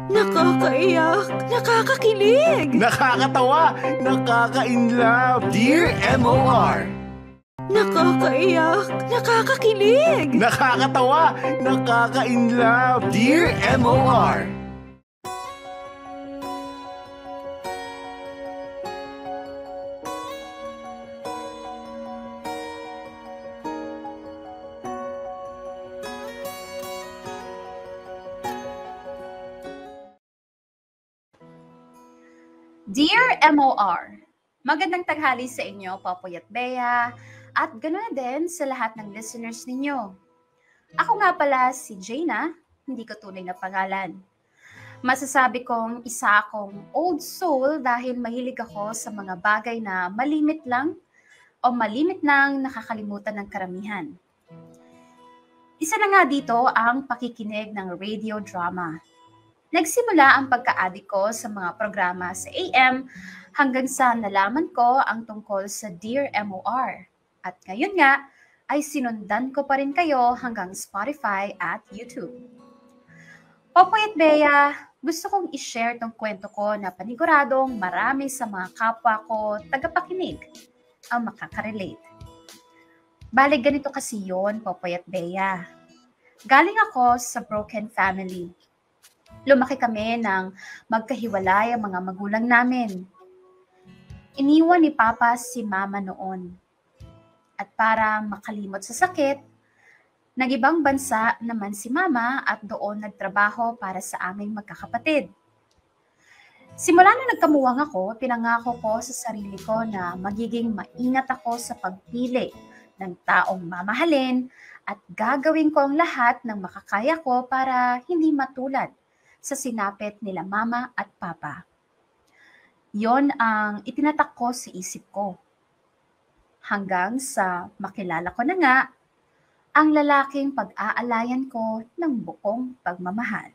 Nakakaiyak, nakakakilig, Nakakatawa, nakaka-inlove. Dear MOR. nakakaiyak, nakakakilig. Nakakatawa, nakaka-inlove. Dear MOR. Dear MOR, magandang tanghali sa inyo, Popoy at Bea, at ganoon din sa lahat ng listeners ninyo. Ako nga pala si Jaina, hindi ko tunay na pangalan. Masasabi kong isa akong old soul dahil mahilig ako sa mga bagay na malimit lang o malimit nang nakakalimutan ng karamihan. Isa na nga dito ang pakikinig ng radio drama. Nagsimula ang pagka-adik ko sa mga programa sa AM hanggang sa nalaman ko ang tungkol sa Dear MOR. At ngayon nga ay sinundan ko pa rin kayo hanggang Spotify at YouTube. Popoy at Bea, gusto kong i-share tong kwento ko na paniguradong marami sa mga kapwa ko tagapakinig ang makakarelate. Bale ganito kasi yon, Popoy at Bea. Galing ako sa broken family. Lumaki kami ng magkahiwalay ang mga magulang namin. Iniwan ni Papa si Mama noon. At para makalimot sa sakit, nag-ibang bansa naman si Mama at doon nagtrabaho para sa aming magkakapatid. Simula na nagkamuwang ako, pinangako ko sa sarili ko na magiging maingat ako sa pagpili ng taong mamahalin at gagawin ko ang lahat ng makakaya ko para hindi matulad sa sinapit nila Mama at Papa. Yon ang itinatak ko sa isip ko. Hanggang sa makilala ko na nga ang lalaking pag-aalayan ko ng buong pagmamahal.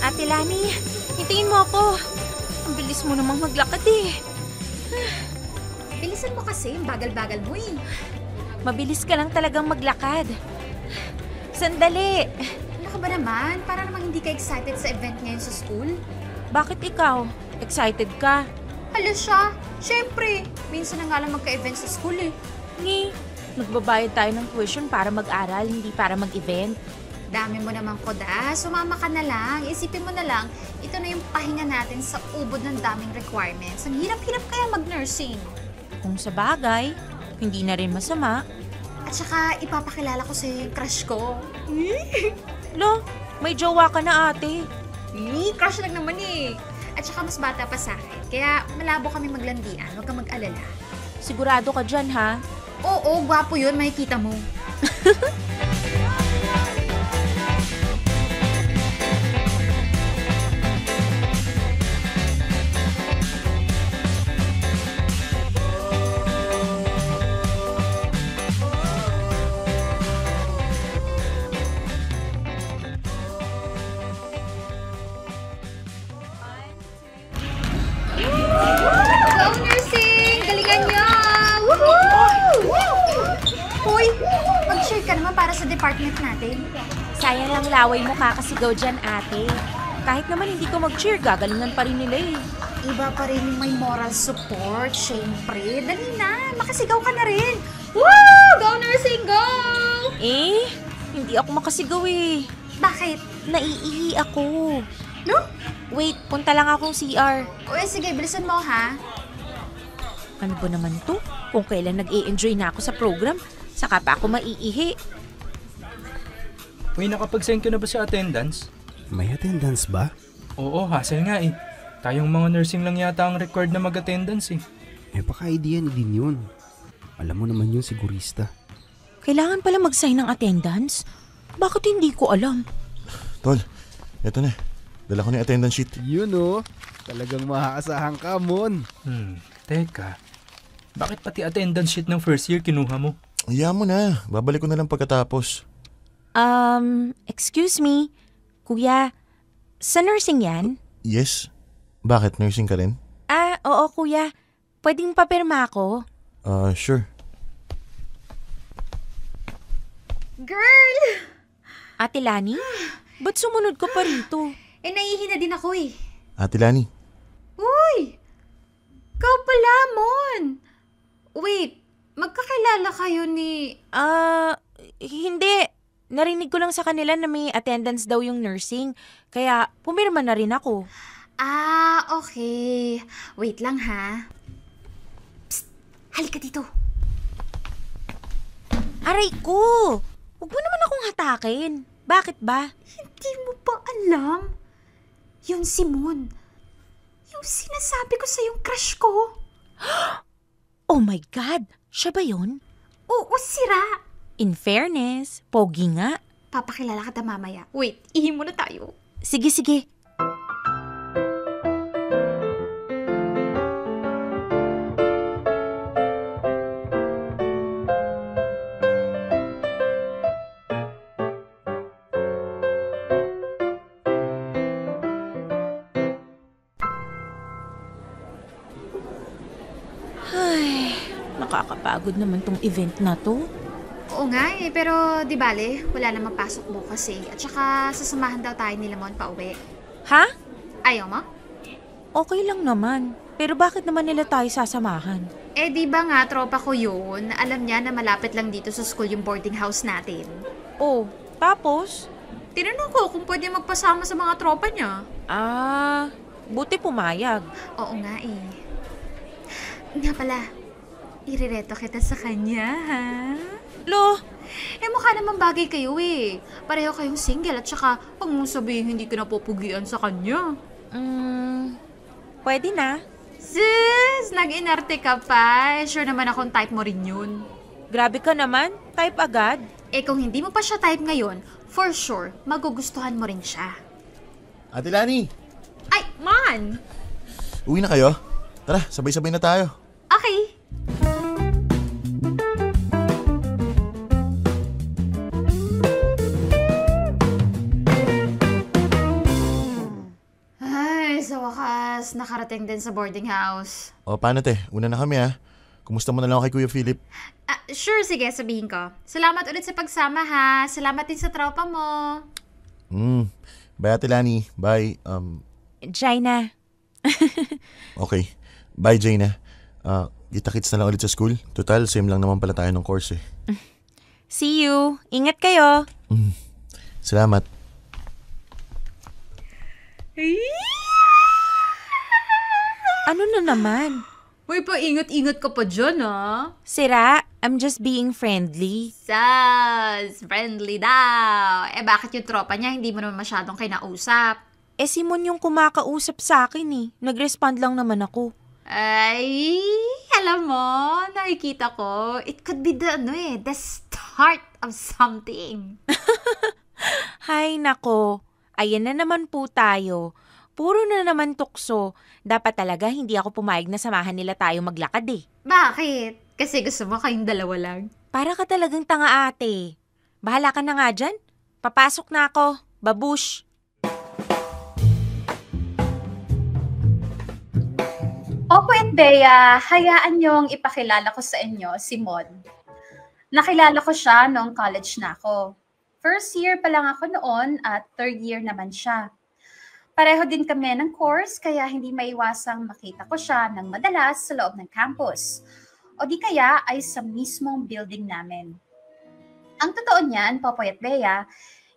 Ate Lani, hintayin mo ako. Ang bilis mo namang maglakad eh. Bilisan mo kasi, bagal-bagal mo eh. Mabilis ka lang talagang maglakad. Sandali. Ano ka ba naman? Para namang hindi ka excited sa event ngayon sa school? Bakit ikaw? Excited ka? Hala siya, syempre. Minsan na nga lang magka-event sa school eh. Nagbabayad tayo ng tuition para mag-aral, hindi para mag-event. Dami mo naman ko sumama ka na lang. Isipin mo na lang, ito na yung pahinga natin sa ubod ng daming requirements. Ang hirap-hirap kaya mag-nursing. Kung sa bagay, hindi na rin masama. At saka ipapakilala ko sa yung crush ko. Lo, may jowa ka na ate. Crush lang naman eh. At saka mas bata pa sa akin. Kaya malabo kami maglandian. Huwag kang mag-alala. Sigurado ka dyan ha? Oo, gwapo yun. Makikita mo. Sa department natin. Sayang lang laway mo kakasigaw dyan, ate. Kahit naman hindi ko mag-cheer, gagalingan pa rin nila eh. Iba pa rin yung may moral support, syempre. Dali na, makasigaw ka na rin. Woo! Go nursing, go! Hindi ako makasigaw eh. Bakit? Naiihi ako. No? Wait, punta lang akong CR. Sige, bilisan mo ha. Ano ba naman to? Kung kailan nag-i-enjoy na ako sa program, saka pa ako maiihi. Uy, nakapag-sign ka na ba sa attendance? May attendance ba? Oo, hassle nga eh. Tayong mga nursing lang yata ang required na mag-attendance eh. Baka idea ni din yun. Alam mo naman yun sigurista. Kailangan pala mag-sign ng attendance? Bakit hindi ko alam? Tol, eto na. Dala ko na yung attendance sheet. Yun oh. Talagang maaasahan ka, Mon. Teka. Bakit pati attendance sheet ng first year kinuha mo? Hayaan mo na. Babalik ko na lang pagkatapos. Excuse me, kuya, sa nursing yan? Yes? Bakit? Nursing ka rin? Oo kuya, pwedeng papirma ako? Sure. Girl! Ate Lani, ba't sumunod ka pa rito? Nahihina din ako eh. Ate Lani, Uy! Ikaw pala, Mon! Wait, magkakilala kayo ni... Hindi. Narinig ko lang sa kanila na may attendance daw yung nursing, kaya pumirma na rin ako. Okay. Wait lang ha. Psst! Halika dito. Aray ko! Huwag mo naman akong hatakin. Bakit ba? Hindi mo pa alam? Yung si Mon. Yung sinasabi ko sa yung crush ko. Oh my God! Siya ba yun? Oo, sira. In fairness, pogi nga. Papakilala ka na mamaya. Wait, ihi muna tayo. Sige, sige. Ay, nakakapagod naman tong event na to. Oo nga pero di bale, wala namang pasok bukas eh. At saka sasamahan daw tayo ni Lamon pa uwi. Ha? Ayaw mo? Okay lang naman. Pero bakit naman nila tayo sasamahan? Di ba nga, tropa ko yun. Alam niya na malapit lang dito sa school yung boarding house natin. Oh, tapos? Tinanong ko kung pwede magpasama sa mga tropa niya. Buti pumayag. Oo nga eh. Nga pala, irireto kita sa kanya, ha? Lo, Mukha naman bagay kayo eh. Pareho kayong single at saka huwag mong sabihin hindi ka napupugian sa kanya. pwede na. Sis, nag-inarte ka pa. Sure naman akong type mo rin yun. Grabe ka naman. Type agad. Kung hindi mo pa siya type ngayon, for sure, magugustuhan mo rin siya. Ate Lani, Ay, man! uwi na kayo? Tara, sabay-sabay na tayo. Okay. Ay, sa wakas, nakarating din sa boarding house. O, paano te? Una na kami ha. Kumusta mo na lang ako kay Kuya Philip? Sure, sige, sabihin ko. Salamat ulit sa pagsama ha. Salamat din sa tropa mo. Bye Ate Lani. Bye. Jaina. Okay. Bye Jaina. Kita-kits na lang ulit sa school. Total, same lang naman pala tayo ng course eh. See you. Ingat kayo. Salamat. Ano na naman? Uy, paingat-ingat ka pa dyan, ha? Sira, I'm just being friendly. Sas, friendly daw. Bakit yung tropa niya hindi mo naman masyadong kinausap? Si Mon yung kumakausap sa akin eh. Nag-respond lang naman ako. Ay, alam mo, nakikita ko, it could be the start of something. Hay nako, ayan na naman po tayo. Puro na naman tukso. Dapat talaga hindi ako pumayag na samahan nila tayo maglakad eh. Bakit? Kasi gusto mo kayong dalawa lang. Para ka talagang tanga ate. Bahala ka na nga dyan. Papasok na ako. Babush. Opo at Bea, hayaan niyong ipakilala ko sa inyo si Mon. Nakilala ko siya noong college na ako. First year pa lang ako noon at third year naman siya. Pareho din kami ng course kaya hindi maiwasang makita ko siya ng madalas sa loob ng campus. O di kaya ay sa mismong building namin. Ang totoo niyan, Popoy at Bea,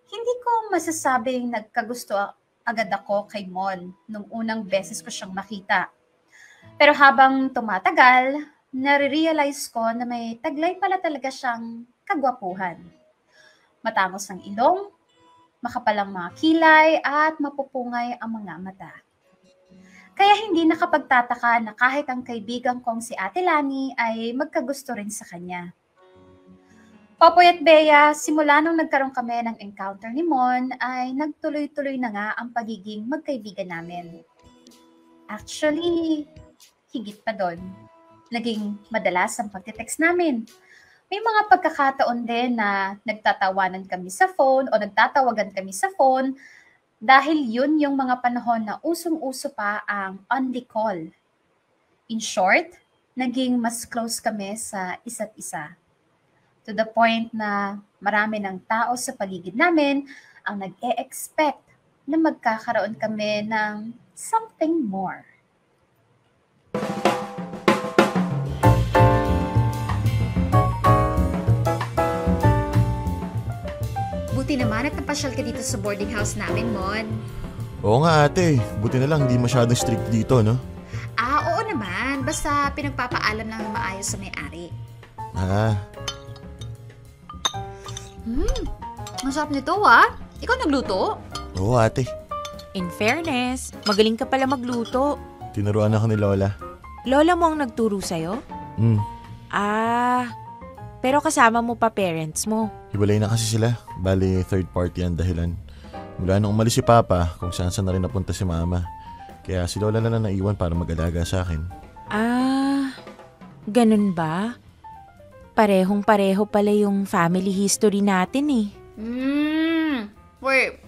hindi ko masasabing nagkagusto agad ako kay Mon nung unang beses ko siyang makita. Pero habang tumatagal, nare-realize ko na may taglay pala talaga siyang kagwapuhan. Matangos ang ilong, makapalang mga kilay at mapupungay ang mga mata. Kaya hindi nakapagtataka na kahit ang kaibigan kong si Ate Lani ay magkagusto rin sa kanya. Popoy at Bea, simula nung nagkaroon kami ng encounter ni Mon ay nagtuloy-tuloy na nga ang pagiging magkaibigan namin. Actually, higit pa doon. Naging madalas ang pagtitext namin. May mga pagkakataon din na nagtatawanan kami sa phone o nagtatawagan kami sa phone dahil yun yung mga panahon na usong-uso pa ang only call. In short, naging mas close kami sa isa't isa. To the point na marami ng tao sa paligid namin ang nag-e-expect na magkakaroon kami ng something more. Buti naman at napasyal ka dito sa boarding house namin, Mon. Oo nga ate, buti na lang hindi masyadong strict dito, no? Oo naman. Basta pinagpapaalam lang ng maayos sa may-ari. Ah, Ang sarap nito, ah. Ikaw nagluto? oo ate. In fairness, magaling ka pala magluto. Tinuruan ako ni Lola. Lola mo ang nagturo sa'yo? Hmm, Ah, pero kasama mo pa parents mo. hiwalay na kasi sila. Bali, third party ang dahilan. Mula nung umalis si Papa, kung saan na rin napunta si Mama. Kaya si Lola na lang naiwan para mag-alaga sa akin. Ah, ganun ba? Parehong-pareho pala yung family history natin eh. Wait.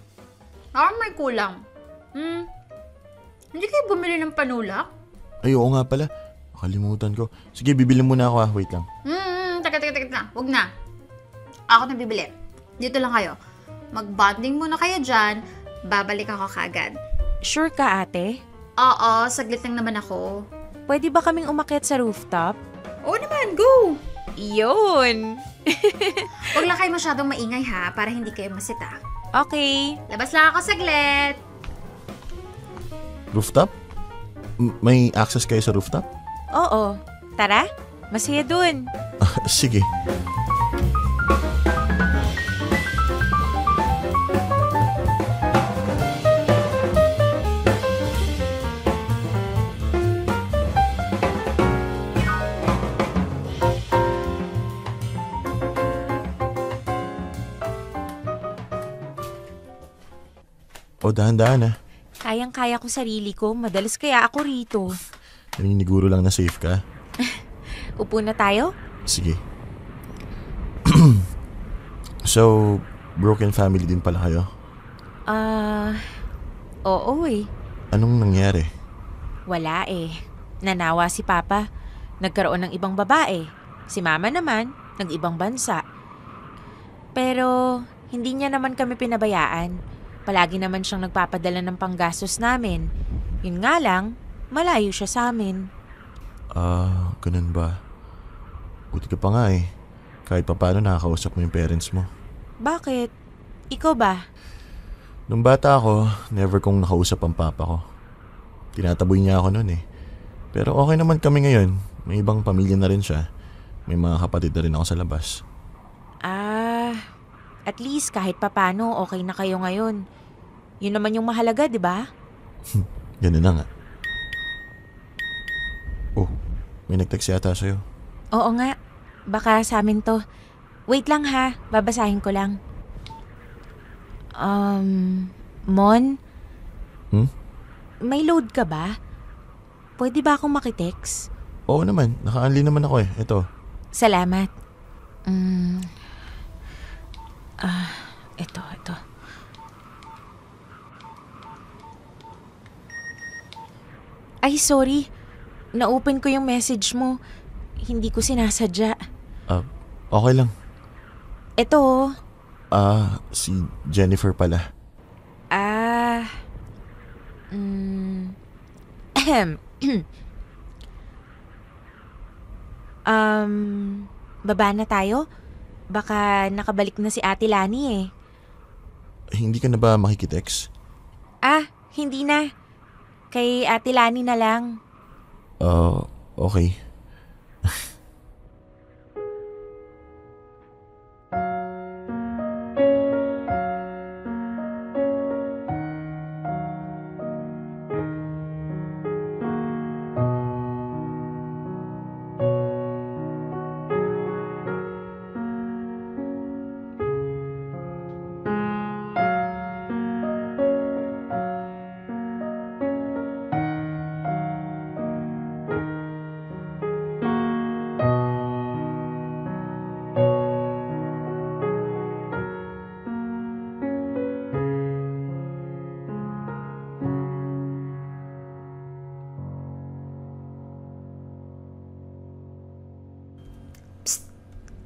Parang may kulang. Hindi kayo bumili ng panulak? Ay, oo nga pala. Nakalimutan ko. Sige, bibili muna ako Wait lang. Teka na. Huwag na. Ako na bibili. Dito lang kayo. Mag-bonding muna kayo dyan. Babalik ako kagad. Sure ka ate? Oo, saglit lang naman ako. Pwede ba kaming umakyat sa rooftop? Oo naman, go! Yun! Huwag lang kayo masyadong maingay ha, para hindi kayo masita. Okay. Labas lang ako saglit. Rooftop? May access kayo sa rooftop? Oo. Tara, masaya dun. Sige. O, dahan-dahan ah. Kayang-kaya ko sarili ko, madalas kaya ako rito. Naniniguro lang na safe ka. Upo na tayo? Sige. So, broken family din pala kayo? Oo eh. Anong nangyari? Wala eh. Nanawa si Papa. Nagkaroon ng ibang babae. Si Mama naman, nag-ibang bansa. Pero, hindi niya naman kami pinabayaan. Palagi naman siyang nagpapadala ng panggastos namin. Yun nga lang, malayo siya sa amin. Ganun ba? Buti ka pa nga eh. Kahit pa paano nakakausap mo yung parents mo. Bakit? Ikaw ba? Nung bata ako, never kong nakausap ang papa ko. Tinataboy niya ako noon eh. Pero okay naman kami ngayon. May ibang pamilya na rin siya. May mga kapatid na rin ako sa labas. At least kahit papano okay na kayo ngayon. Yun naman yung mahalaga, di ba? Ganun na nga. Oh, may nag-text yata sa'yo. Oo nga. Baka sa amin to. Wait lang ha, babasahin ko lang. Mon? May load ka ba? Pwede ba akong makitext? Oo naman, naka-unli naman ako eh. Ito. Salamat. Ito. Ay, sorry. Na-open ko yung message mo. Hindi ko sinasadya. Okay lang. Ito. Si Jennifer pala. Baba na tayo? Baka nakabalik na si Ate Lani eh. Hindi ka na ba makikitext? Hindi na. Kay Ate Lani na lang. Okay.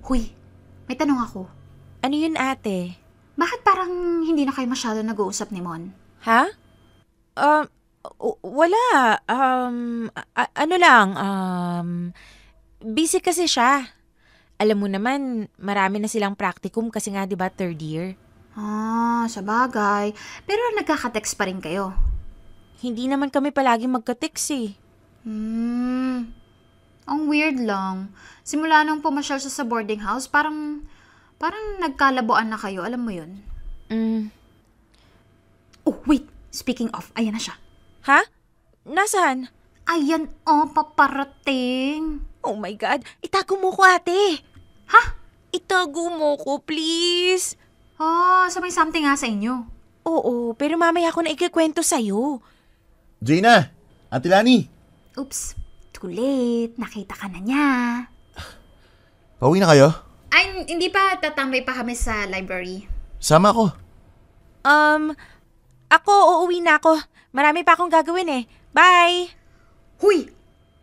Huy, may tanong ako. Ano yun, ate? Bakit parang hindi na kayo masyado nag-uusap ni Mon? Ha? Wala. Ano lang, busy kasi siya. Alam mo naman, marami na silang practicum kasi nga 'di ba 3rd year. Sabagay. Pero nagkaka-text pa rin kayo. Hindi naman kami palagi magka-text eh. Ang weird lang. Simula nung pumasyal siya sa boarding house, parang nagkalabuan na kayo, alam mo yun? Oh, wait. Speaking of, ayan na siya. Ha? Nasaan? Ayan, paparating. Oh my God, itago mo ko, ate. Ha? Itago mo ko, please. So may something nga sa inyo. Oo, pero mamaya ako na ikikwento sa'yo. Jaina! Ate Lani! Oops, too late. Nakita ka na niya. Pauwi na kayo? Ay, hindi pa. Tatambay pa kami sa library. Sama ako. Ako, uuwi na ako. Marami pa akong gagawin eh. Bye! Huy!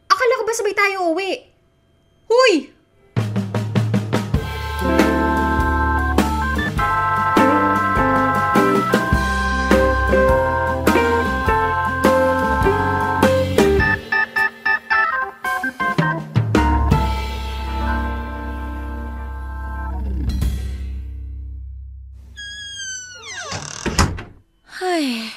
Akala ko ba sabay tayo uwi? Huy! Ay,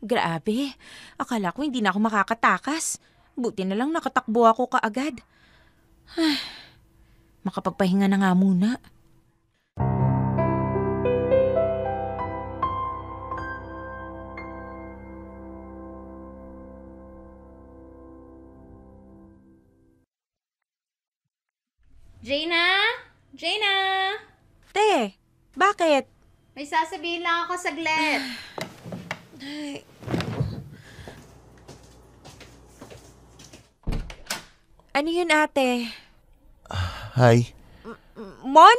grabe. Akala ko hindi na ako makakatakas. Buti na lang nakatakbo ako kaagad. Ay, makapagpahinga na nga muna. Jaina? Jaina? Te, bakit? May sasabihin lang ako saglit. Ano yun, ate? Hi. Mon?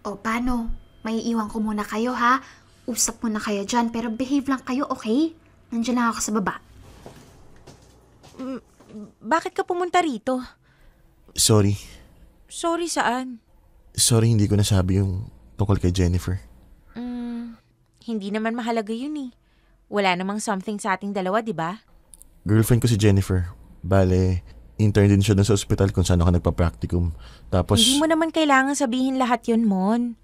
O paano? May iwan ko muna kayo ha. Usap muna kayo dyan pero behave lang kayo, okay? Nandiyan lang ako sa baba. Bakit ka pumunta rito? Sorry. Sorry, saan? Sorry hindi ko nasabi yung tungkol kay Jennifer. Hindi naman mahalaga yun eh. Wala namang something sa ating dalawa, di ba? Girlfriend ko si Jennifer. Bale, intern din siya dun sa ospital kung saan ako nagpa-practicum. Tapos... Hindi mo naman kailangan sabihin lahat yun, Mon.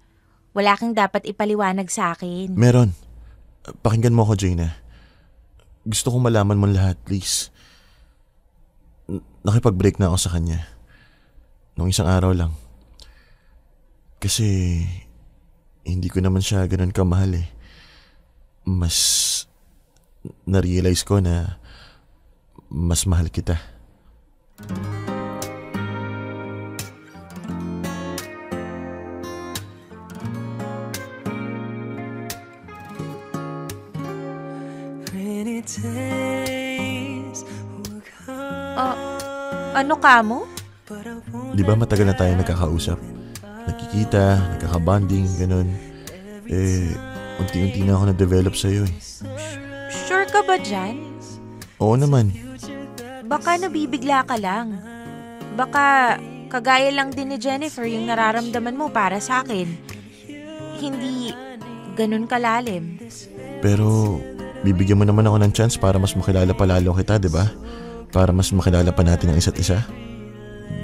Wala kang dapat ipaliwanag sa akin. Meron. Pakinggan mo ako, Jaina. Gusto kong malaman mo lahat, please. Nakipag-break na ako sa kanya. Nung isang araw lang. Kasi... hindi ko naman siya ganun kamahal eh. Mas... na-realize ko na... mas mahal kita. Ano ka mo? Di ba matagal na tayo nagkakausap? Nakikita, nagkakabanding, ganun. Unti-unti na ako na-develop sa'yo eh. Sure ka ba dyan? Oo naman. Baka nabibigla ka lang. Baka kagaya lang din ni Jennifer yung nararamdaman mo para sa akin. Hindi ganun kalalim. Pero bibigyan mo naman ako ng chance para mas makilala pa lalo kita, di ba? Para mas makilala pa natin ang isa't isa.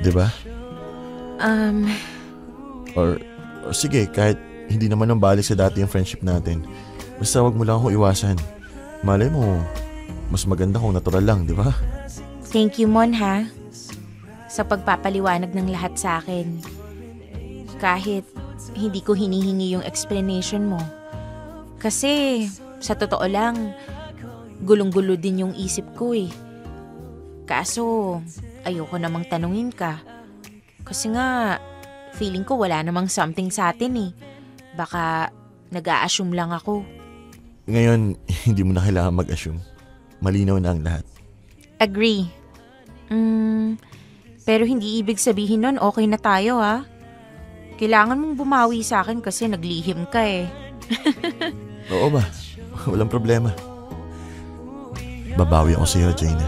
Di ba? Or sige, kahit hindi naman ang balik sa dati yung friendship natin. Basta wag mo lang ako iwasan. Malay mo, mas maganda kung natural lang, di ba? Thank you, Mon, ha? Sa pagpapaliwanag ng lahat sa akin. Kahit hindi ko hinihingi yung explanation mo. Kasi, sa totoo lang, gulong-gulo din yung isip ko eh. Kaso, ayoko namang tanungin ka. Kasi nga, feeling ko wala namang something sa atin eh. Baka nag-a-assume lang ako. Ngayon, hindi mo na kailangan mag-assume. Malinaw na ang lahat. Agree. Pero hindi ibig sabihin nun okay na tayo ha. Kailangan mong bumawi sa akin kasi naglihim ka eh. Oo ba? Walang problema. Babawi ako sa'yo, Jaina.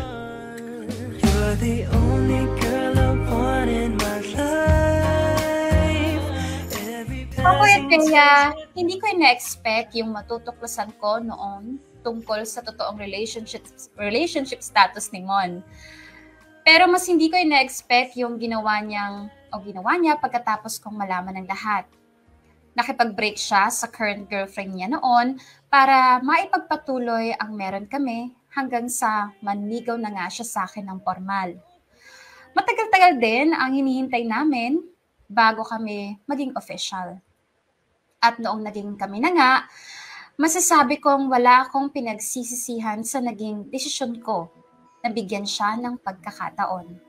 You're the only girl I want in my life. Kaya hindi ko ina-expect yung matutuklasan ko noon tungkol sa totoong relationship status ni Mon. Pero mas hindi ko ina-expect yung ginawa niya pagkatapos kong malaman ng lahat. Nakipag-break siya sa current girlfriend niya noon para maipagpatuloy ang meron kami hanggang sa manligaw na nga siya sa akin ng formal. Matagal-tagal din ang hinihintay namin bago kami maging official. At noong naging kami na nga, masasabi kong wala akong pinagsisisihan sa naging desisyon ko na bigyan siya ng pagkakataon.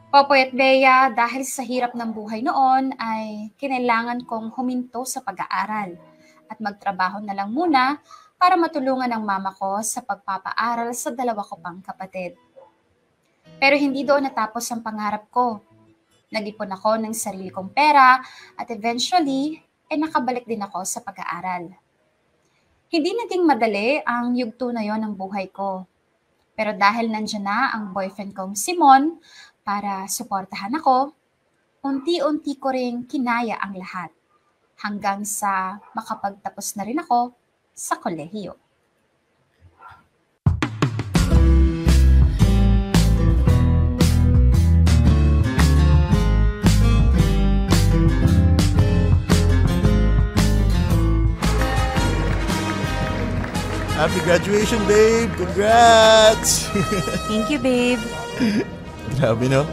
Popoy at Bea, dahil sa hirap ng buhay noon ay kinailangan kong huminto sa pag-aaral at magtrabaho na lang muna para matulungan ang mama ko sa pagpapaaral sa dalawa ko pang kapatid. Pero hindi doon natapos ang pangarap ko. Nag-ipon ako ng sarili kong pera at eventually, nakabalik din ako sa pag-aaral. Hindi naging madali ang yugto na yon ng buhay ko. Pero dahil nandiyan na ang boyfriend kong si Mon para suportahan ako, unti-unti ko ring kinaya ang lahat hanggang sa makapagtapos na rin ako sa kolehiyo. Happy graduation, babe! Congrats! Thank you, babe. Grabe, no?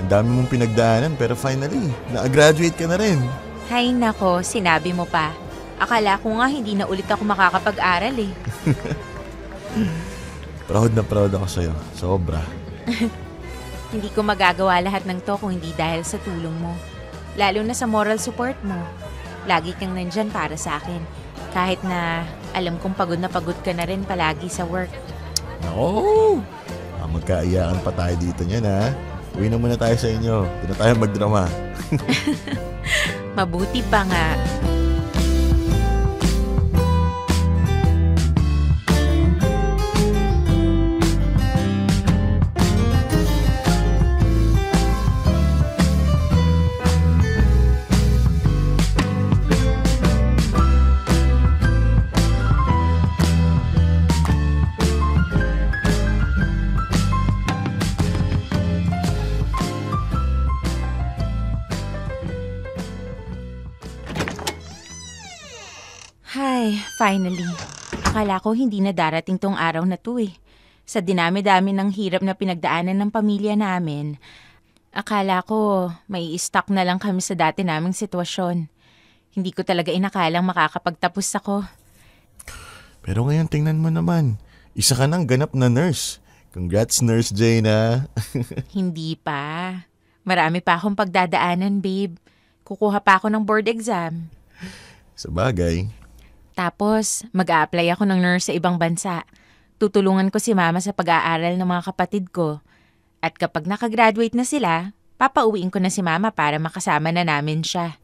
Ang dami mong pinagdaanan pero finally, na-graduate ka na rin. Hay nako, sinabi mo pa. Akala ko nga hindi na ulit ako makakapag-aral eh. Proud na proud ako sa'yo. Sobra. Hindi ko magagawa lahat ng to kung hindi dahil sa tulong mo. Lalo na sa moral support mo. Lagi kang nandyan para sa akin. Kahit na alam kong pagod na pagod ka na rin palagi sa work. Nako! Magkaiyakan pa tayo dito niyan, ha? Uwi na muna tayo sa inyo. Doon na tayo magdrama. Mabuti pa nga. Ay, finally. Akala ko hindi na darating tong araw na to eh. Sa dinami-dami ng hirap na pinagdaanan ng pamilya namin, akala ko may stuck na lang kami sa dati naming sitwasyon. Hindi ko talaga inakalang makakapagtapos ako. Pero ngayon tingnan mo naman. Isa ka ng ganap na nurse. Congrats, Nurse Jaina. Hindi pa. Marami pa akong pagdadaanan, babe. Kukuha pa ako ng board exam. Sa bagay. Tapos, mag-a-apply ako ng nurse sa ibang bansa. Tutulungan ko si mama sa pag-aaral ng mga kapatid ko. At kapag nakagraduate na sila, papauwiin ko na si mama para makasama na namin siya.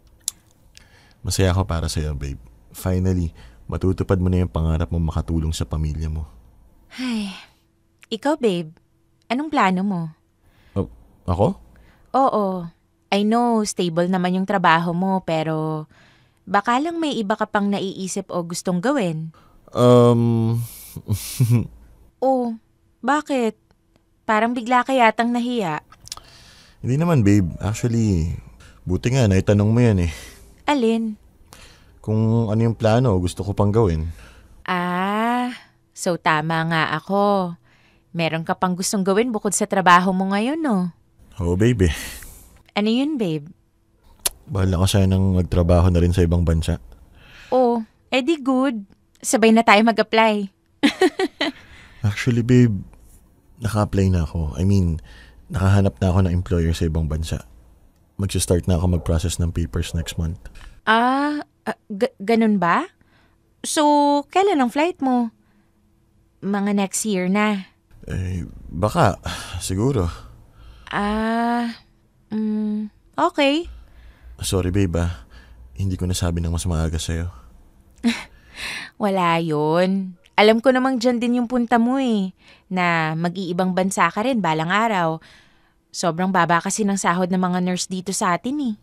Masaya ako para sa'yo, babe. Finally, matutupad mo na yung pangarap mo makatulong sa pamilya mo. Ay, ikaw babe, anong plano mo? Ako? Oo, I know stable naman yung trabaho mo pero baka lang may iba ka pang naiisip o gustong gawin. Oh, bakit? Parang bigla ka yatang nahiya. Hindi naman, babe. Actually, buti nga naitanong mo yan eh. Alin? Kung ano yung plano gusto ko pang gawin. So tama nga ako. Meron ka pang gustong gawin bukod sa trabaho mo ngayon, no? Oo, babe. Ano yun, babe? Bahala ka sanang magtrabaho na rin sa ibang bansa. Oh, edi good. Sabay na tayo mag-apply. Actually, babe, naka-apply na ako. I mean, nakahanap na ako ng employer sa ibang bansa. Mag-start na ako mag-process ng papers next month. Ganun ba? So, kailan ang flight mo? Mga next year na. Baka. Siguro. Okay. Sorry, babe, hindi ko nasabi ng mas maaga sa'yo. Wala yun. Alam ko namang dyan din yung punta mo eh, na mag-iibang bansa ka rin balang araw. Sobrang baba kasi ng sahod ng mga nurse dito sa atin eh.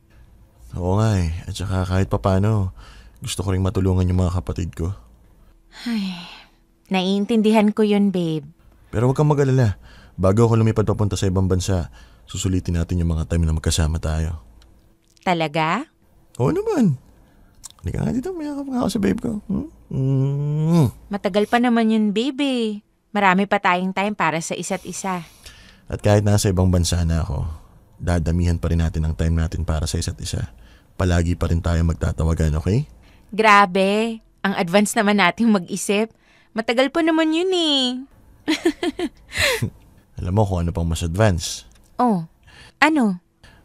Oo nga eh. At saka kahit papano, gusto ko ring matulungan yung mga kapatid ko. Naiintindihan ko yun, babe. Pero huwag kang mag-alala. Bago ako lumipad papunta sa ibang bansa, susulitin natin yung mga time na magkasama tayo. Talaga? Oo naman. Halika nga dito, mayakap nga ako sa babe ko. Matagal pa naman yun, babe. Marami pa tayong time para sa isa't isa. At kahit nasa ibang bansa na ako, dadamihan pa rin natin ang time natin para sa isa't isa. Palagi pa rin tayo magtatawagan, okay? Grabe, ang advance naman nating mag-isip. Matagal pa naman yun eh. Alam mo kung ano pang mas advance. Oh, ano?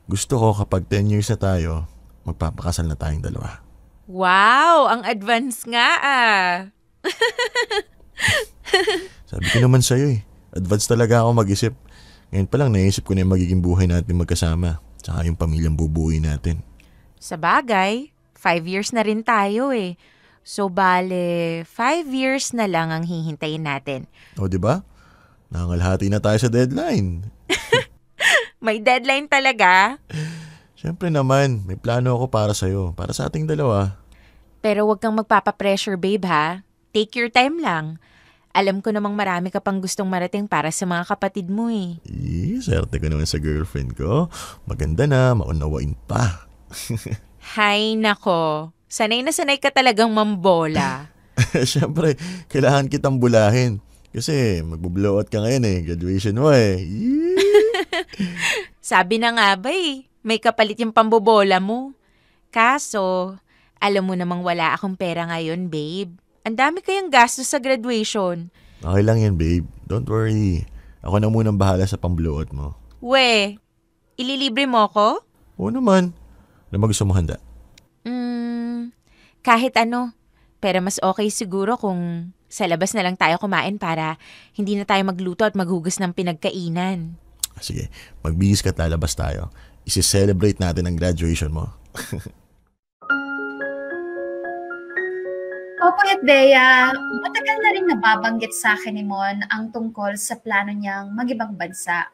Gusto ko kapag 10 years na tayo, magpapakasal na tayong dalawa. Wow, ang advance nga ah. Sabi ko naman sa'yo eh, advance talaga ako mag-isip. Ngayon pa lang naisip ko na yung magiging buhay natin magkasama, tsaka yung pamilyang bubuuin natin. Sa bagay, 5 years na rin tayo eh. So bale, 5 years na lang ang hihintayin natin. O diba? Nangangalhati na tayo sa deadline. May deadline talaga? Siyempre naman, may plano ako para sa'yo, para sa ating dalawa. Pero wag kang magpapapressure, babe ha. Take your time lang. Alam ko namang marami ka pang gustong marating para sa mga kapatid mo eh. Swerte ko naman sa girlfriend ko. Maganda na, maunawain pa. Hay nako, sanay na sanay ka talagang mambola. Siyempre, kailangan kitang bulahin. Kasi magbo-blow out ka ngayon eh, graduation mo eh. Sabi na nga ba eh, may kapalit yung pambobola mo. Kaso, alam mo namang wala akong pera ngayon, babe. Ang dami kayang gastos sa graduation. Okay lang yan, babe. Don't worry. Ako na munang bahala sa pang-blow out mo. We, ililibre mo ko? Oo naman. Ano ba gusto mo handa? Kahit ano. Pero mas okay siguro kung sa labas na lang tayo kumain para hindi na tayo magluto at maghugas ng pinagkainan. Sige, magbihis ka at lalabas tayo. Isi-celebrate natin ang graduation mo. Opo, at Bea, matagal na rin nababanggit sa akin ni Mon ang tungkol sa plano niyang mag-ibang bansa.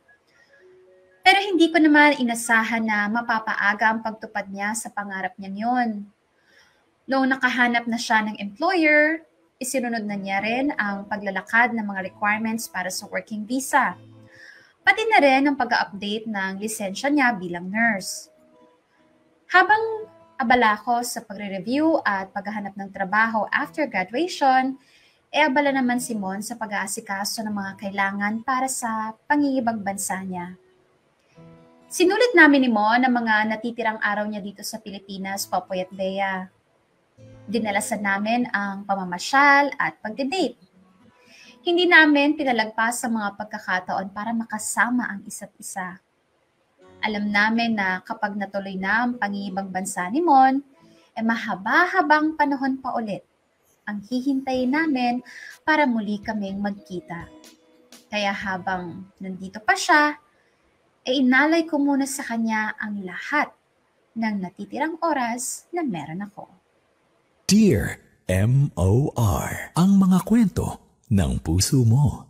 Pero hindi ko naman inasahan na mapapaaga ang pagtupad niya sa pangarap niyang yon. Noong nakahanap na siya ng employer, isinunod na niya rin ang paglalakad ng mga requirements para sa working visa. Pati na rin ang pag-update ng lisensya niya bilang nurse. Habang abala ko sa pagre-review at paghahanap ng trabaho after graduation, abala naman si Mon sa pag-aasikaso ng mga kailangan para sa pangingibang bansa niya. Sinulit namin ni Mon ang mga natitirang araw niya dito sa Pilipinas, Popoy at Bea. Dinalasan namin ang pamamasyal at pagde-date. Hindi namin pinalagpas sa mga pagkakataon para makasama ang isa't isa. Alam namin na kapag natuloy na ang pangingibang bansa ni Mon, mahaba-habang panahon pa ulit ang hihintayin namin para muli kaming magkita. Kaya habang nandito pa siya, inalay ko muna sa kanya ang lahat ng natitirang oras na meron ako. Dear M.O.R. Ang mga kwento ng puso mo.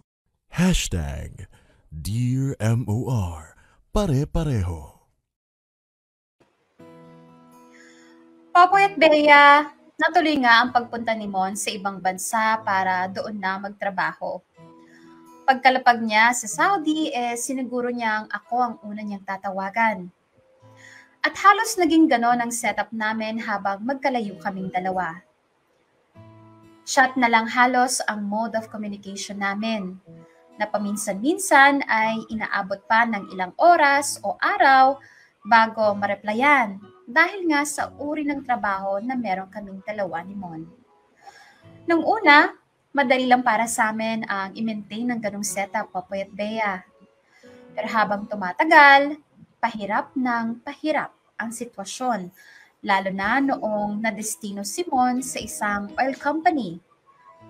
Dear M.O.R. Pare-pareho. Popoy at Bea, natuloy nga ang pagpunta ni Mon sa ibang bansa para doon na magtrabaho. Pagkalapag niya sa Saudi, siniguro niyang ako ang una niyang tatawagan. At halos naging ganon ang setup namin habang magkalayo kaming dalawa. Chat na lang halos ang mode of communication namin, na paminsan-minsan ay inaabot pa ng ilang oras o araw bago mareplyan dahil nga sa uri ng trabaho na meron kaming dalawa ni Mon. Nung una, madali lang para sa amin ang i-maintain ng ganong setup, Popoy at Bea. Pero habang tumatagal, pahirap ng pahirap ang sitwasyon, lalo na noong nadestino si Mon sa isang oil company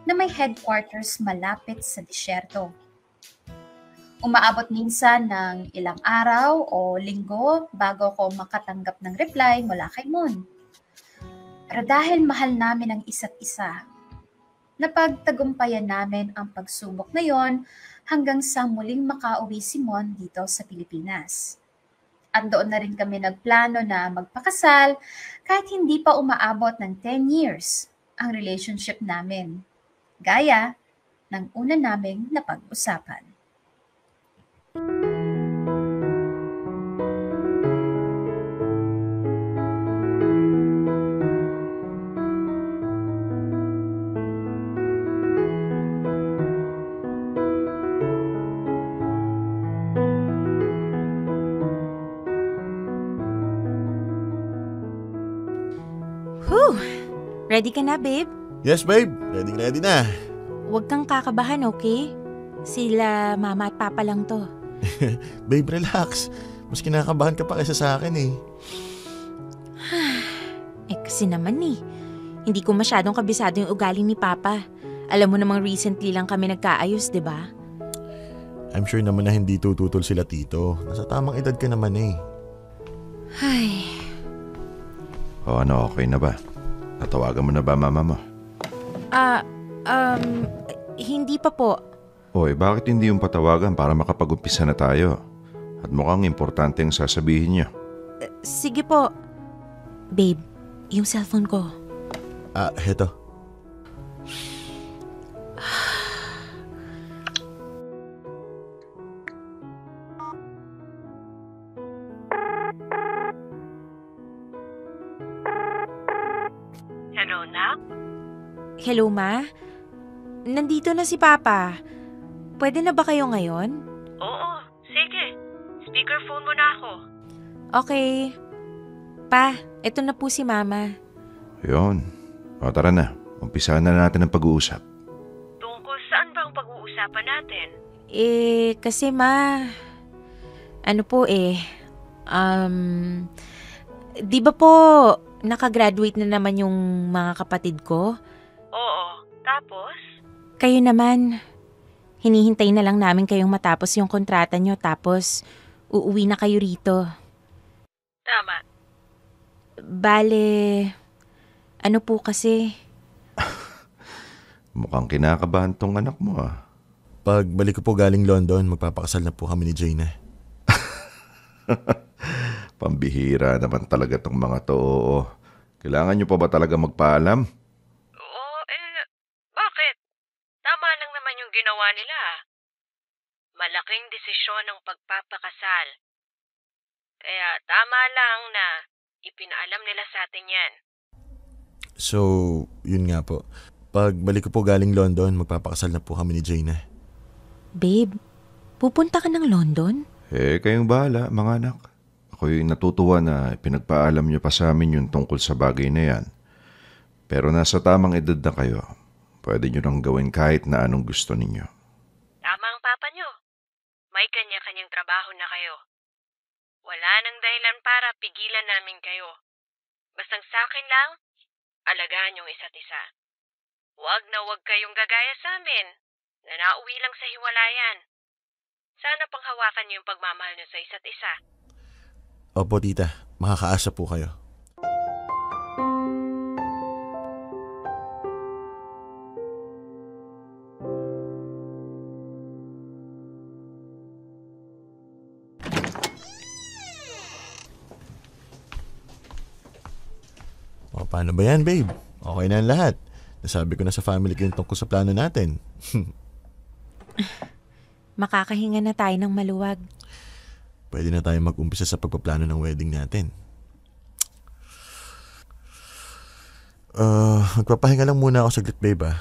na may headquarters malapit sa disyerto. Umaabot minsan ng ilang araw o linggo bago ko makatanggap ng reply mula kay Mon. Pero dahil mahal namin ang isa't isa, napagtagumpayan namin ang pagsubok na yon hanggang sa muling makauwi si Mon dito sa Pilipinas. Andoon na rin kami nagplano na magpakasal kahit hindi pa umaabot ng 10 years ang relationship namin. Gaya ng una naming napag-usapan. Whew! Ready ka na, babe? Yes, babe. Ready na. Huwag kang kakabahan, okay? Sila mama at papa lang to. Babe, relax. Mas kinakabahan ka pa kaysa sa akin eh. Kasi naman hindi ko masyadong kabisado yung ugali ni papa. Alam mo namang recently lang kami nagkaayos, di ba? I'm sure naman na hindi tututol sila tito. Nasa tamang edad ka naman eh. Ay, O ano, okay na ba? Natawagan mo na ba mama mo? hindi pa po. Oy, bakit hindi yung patawagan para makapag-umpisa na tayo? At mukhang importante ang sasabihin niyo. Sige po. Babe, yung cellphone ko. Heto. Hello, Nak? Hello, Ma? Nandito na si Papa. Pwede na ba kayo ngayon? Oo, sige. Speakerphone mo na ako. Okay. Pa, eto na po si Mama. Yun. O tara na, umpisahan na natin ang pag-uusap. Tungkol saan ba ang pag-uusapan natin? Kasi Ma, ano po di ba po nakagraduate na naman yung mga kapatid ko? Oo, tapos? Kayo naman, hinihintay na lang namin kayong matapos yung kontrata nyo tapos uuwi na kayo rito. Tama. Bale, ano po kasi? Mukhang kinakabahan tong anak mo ah. Pagbalik ko po galing London, magpapakasal na po kami ni Jaina. Pambihira naman talaga tong mga to. Oo. Kailangan nyo pa ba talaga magpaalam? Oo, bakit? Tama lang naman yung ginawa nila. Malaking desisyon ang pagpapakasal. Kaya tama lang na ipinaalam nila sa atin yan. So, yun nga po. Pagbalik ko po galing London, magpapakasal na po kami ni Jaina. Babe, pupunta ka ng London? Kayong bahala, mga anak. Ako'y natutuwa na pinagpaalam nyo pa sa amin yung tungkol sa bagay na yan. Pero nasa tamang edad na kayo. Pwede nyo nang gawin kahit na anong gusto ninyo. Tama ang papa nyo. May kanya-kanyang trabaho na kayo. Wala nang dahilan para pigilan namin kayo. Bastang sa akin lang, alagaan yung isa't isa. Huwag na huwag kayong gagaya sa amin na nauwi lang sa hiwalayan. Sana panghawakan niyo yung pagmamahal niyo sa isa't isa. Opo, tita. Makakaasa po kayo. O, paano ba yan, babe? Okay na ang lahat. Nasabi ko na sa family ko yung tungkol sa plano natin. Makakahinga na tayo ng maluwag. Pwede na tayo mag-umpisa sa pagpaplano ng wedding natin. Magpapahinga lang muna ako saglit, babe, ah.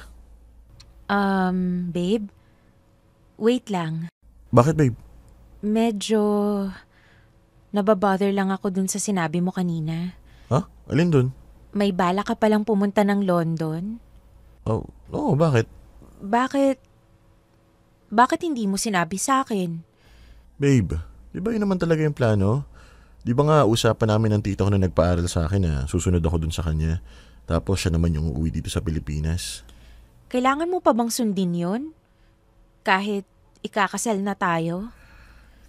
Babe? Wait lang. Bakit, babe? Medyo nababother lang ako dun sa sinabi mo kanina. Ha? Alin dun? May bala ka palang pumunta ng London? Oo, bakit? Bakit hindi mo sinabi sa akin? Babe, di ba yun naman talaga yung plano? Di ba nga usapan namin ng tito ko na nagpaaral sa akin na susunod ako dun sa kanya? Tapos siya naman yung uuwi dito sa Pilipinas. Kailangan mo pa bang sundin yun? Kahit ikakasal na tayo?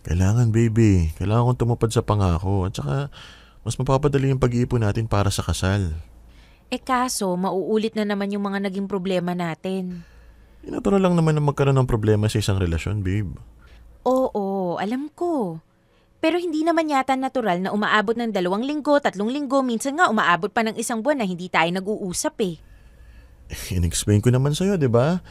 Kailangan, baby. Kailangan kong tumupad sa pangako. At saka, mas mapapadali yung pag-iipon natin para sa kasal. Kaso, mauulit na naman yung mga naging problema natin. Natural lang naman na magkaroon ng problema sa isang relasyon, babe. Oo, alam ko. Pero hindi naman yata natural na umaabot ng 2 linggo, 3 linggo, minsan nga umaabot pa ng 1 buwan na hindi tayo nag-uusap eh. In-explain ko naman sa'yo, di ba?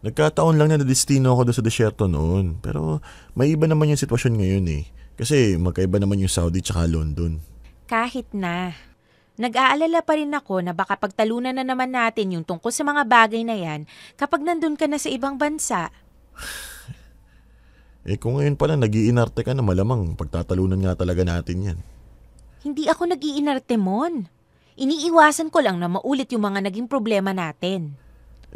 Nagkataon lang na nadestino ako doon sa desierto noon. Pero may iba naman yung sitwasyon ngayon eh. Kasi magkaiba naman yung Saudi tsaka London. Kahit na. Nag-aalala pa rin ako na baka pagtalunan na naman natin yung tungkol sa mga bagay na yan kapag nandun ka na sa ibang bansa. Kung ngayon pala nag-iinarte ka na, malamang pagtatalunan nga talaga natin yan. Hindi ako nag-iinarte, Mon. Iniiwasan ko lang na maulit yung mga naging problema natin.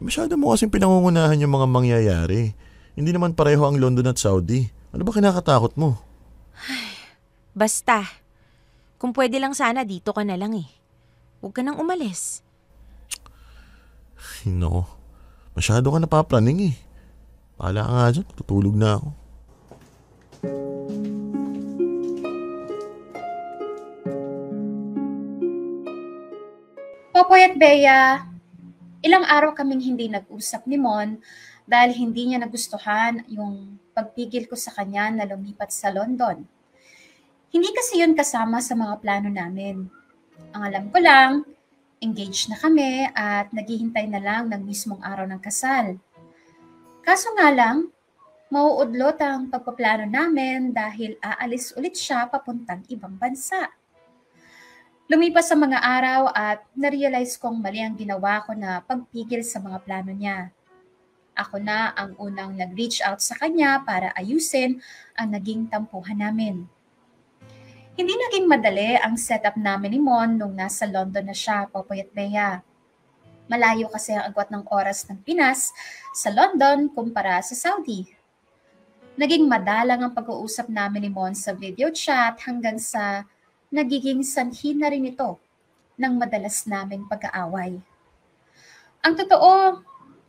Masyado mo kasing pinangungunahan yung mga mangyayari. Hindi naman pareho ang London at Saudi. Ano ba kinakatakot mo? Basta, kung pwede lang sana dito ka na lang eh. Huwag ka nang umalis. Nako, masyado ka napapraning eh. Paala ka nga dyan, tutulog na ako. Popoy at Bea, ilang araw kaming hindi nag-usap ni Mon dahil hindi niya nagustuhan yung pagpigil ko sa kanya na lumipat sa London. Hindi kasi yun kasama sa mga plano namin. Ang alam ko lang, engaged na kami at naghihintay na lang ng mismong araw ng kasal. Kaso nga lang, mauudlot ang pagpaplano namin dahil aalis ulit siya papuntang ibang bansa. Lumipas sa mga araw at na-realize kong mali ang ginawa ko na pagpigil sa mga plano niya. Ako na ang unang nag-reach out sa kanya para ayusin ang naging tampuhan namin. Hindi naging madali ang setup namin ni Mon nung nasa London na siya, Popoy at Bea. Malayo kasi ang agwat ng oras ng Pinas sa London kumpara sa Saudi. Naging madalang ang pag-uusap namin ni Mon sa video chat hanggang sa nagiging sanhi na rin ito ng madalas naming pag-aaway. Ang totoo,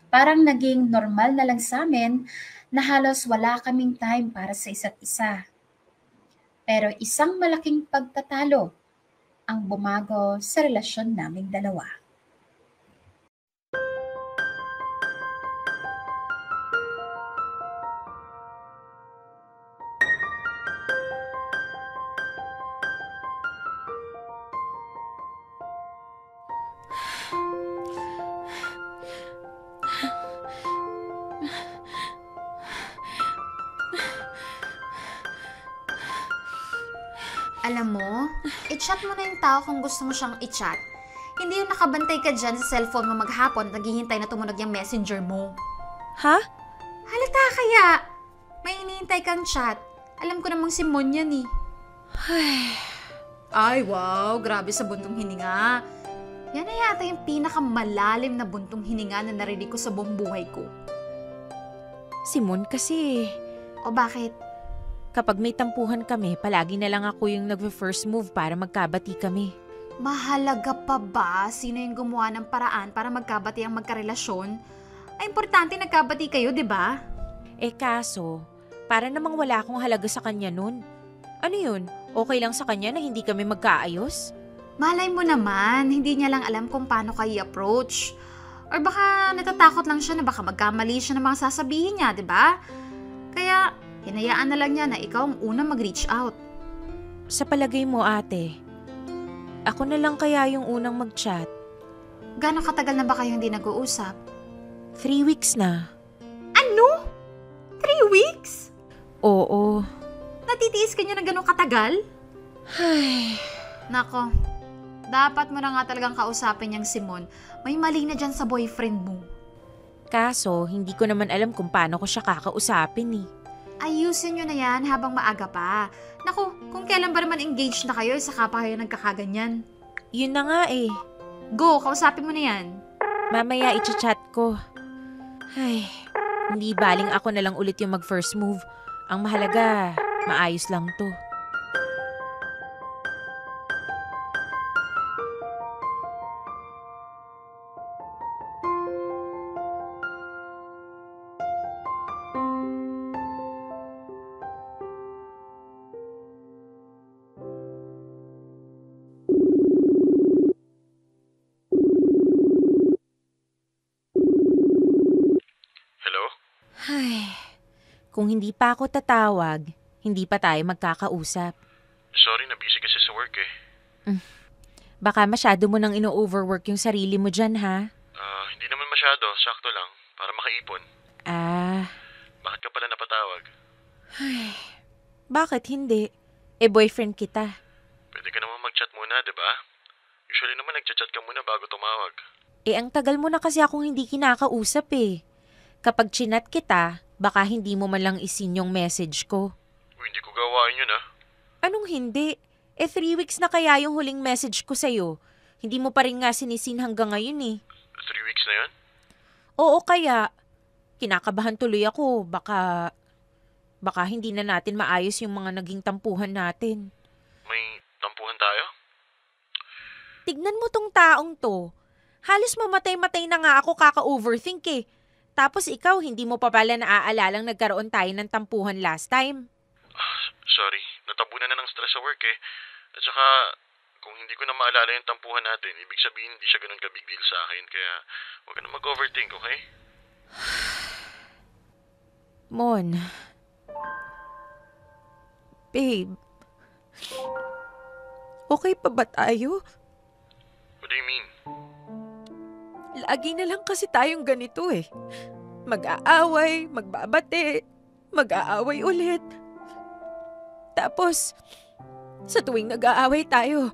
parang naging normal na lang sa amin na halos wala kaming time para sa isa't isa. Pero isang malaking pagtatalo ang bumago sa relasyon naming dalawa. Alam mo, i-chat mo na yung tao kung gusto mo siyang i-chat. Hindi yung nakabantay ka dyan sa cellphone mo maghapon at naghihintay na tumunog yung messenger mo. Ha? Halata kaya? May hinihintay kang chat. Alam ko namang si Mon yan eh. Ay, wow, grabe sa buntong hininga. Yan na yata yung pinakamalalim na buntong hininga na narinig ko sa buong buhay ko. Si Mon kasi. O bakit? Kapag may tampuhan kami, palagi na lang ako yung nag-first move para magkabati kami. Mahalaga pa ba sino yung gumawa ng paraan para magkabati ang magkarelasyon? Ay, importante nagkabati kayo, di ba? Kaso, para namang wala akong halaga sa kanya nun. Ano yun? Okay lang sa kanya na hindi kami magkaayos? Malay mo naman, hindi niya lang alam kung paano kayo i-approach. Or baka natatakot lang siya na baka magkamali siya ng mga sasabihin niya, di ba? Kaya, hinayaan na lang niya na ikaw ang unang mag-reach out. Sa palagay mo, ate, ako na lang kaya yung unang mag-chat. Gano'ng katagal na ba kayo hindi nag-uusap? 3 weeks na. Ano? 3 weeks? Oo. Natitiis ka niya na gano'ng katagal? Ay. Nako, dapat mo na nga talagang kausapin niyang si Mon. May mali na dyan sa boyfriend mo. Kaso, hindi ko naman alam kung paano ko siya kakausapin eh. Ayusin nyo na yan habang maaga pa. Naku, kung kailan ba naman engaged na kayo, saka pa kayo nagkakaganyan. Yun na nga eh. Go, kausapin mo na yan. Mamaya i-chat ko. Ay, hindi baling ako na lang ulit yung mag-first move. Ang mahalaga, maayos lang to. Ay, kung hindi pa ako tatawag, hindi pa tayo magkakausap. Sorry, na busy kasi sa work eh. Baka masyado mo nang ino-overwork yung sarili mo dyan, ha? Hindi naman masyado, sakto lang, para makaipon. Bakit ka pala napatawag? Bakit hindi? Boyfriend kita. Pwede ka naman mag-chat muna, di ba? Usually naman nag-chat ka muna bago tumawag. Ang tagal mo na kasi akong hindi kinakausap eh. Kapag chinat kita, baka hindi mo man lang isin yung message ko. Hindi ko gawain yun Anong hindi? 3 weeks na kaya yung huling message ko sa'yo. Hindi mo pa rin nga sinisin hanggang ngayon eh. 3 weeks na yan? Oo, kaya kinakabahan tuloy ako. Baka hindi na natin maayos yung mga naging tampuhan natin. May tampuhan tayo? Tignan mo tong taong to. Halos mamatay-matay na nga ako kaka-overthink eh. Tapos ikaw, hindi mo pa pala naaalalang nagkaroon tayo ng tampuhan last time. Sorry, natabunan na ng stress sa work eh. At saka, kung hindi ko na maalala yung tampuhan natin, ibig sabihin hindi siya ganun ka-big deal sa akin. Kaya, huwag ka na mag-overthink, okay? Mon. Babe. Okay pa ba tayo? What do you mean? Lagi na lang kasi tayong ganito eh. Mag-aaway, magbabate, mag-aaway ulit. Tapos, sa tuwing nag-aaway tayo,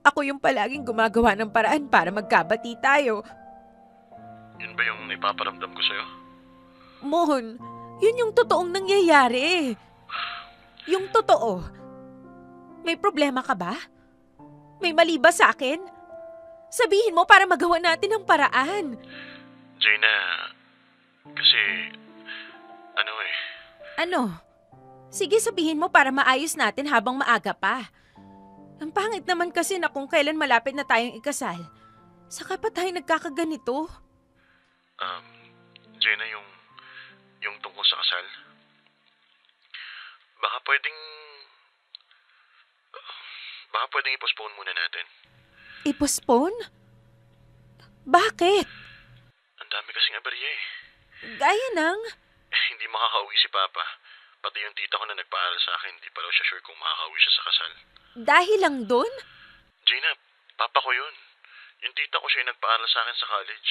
ako yung palaging gumagawa ng paraan para magkabati tayo. Yun ba yung ipaparamdam ko sa'yo? Mon, yun yung totoong nangyayari eh. Yung totoo. May problema ka ba? May mali ba sa akin? Sabihin mo para magawa natin ang paraan. Jaina, kasi, Ano? Sige, sabihin mo para maayos natin habang maaga pa. Ang pangit naman kasi na kung kailan malapit na tayong ikasal, saka pa tayo nagkakaganito. Jaina, yung tungkol sa kasal, baka pwedeng i-postpone muna natin. I-postpone? Bakit? Ang dami kasing aberya eh. Gaya ng? Hindi makakauwi si Papa. Pati yung tita ko na nagpaaral sa akin, hindi pa raw siya sure kung makakauwi siya sa kasal. Dahil lang dun? Jaina, Papa ko yun. Yung tita ko siya yung nagpaaral sa akin sa college.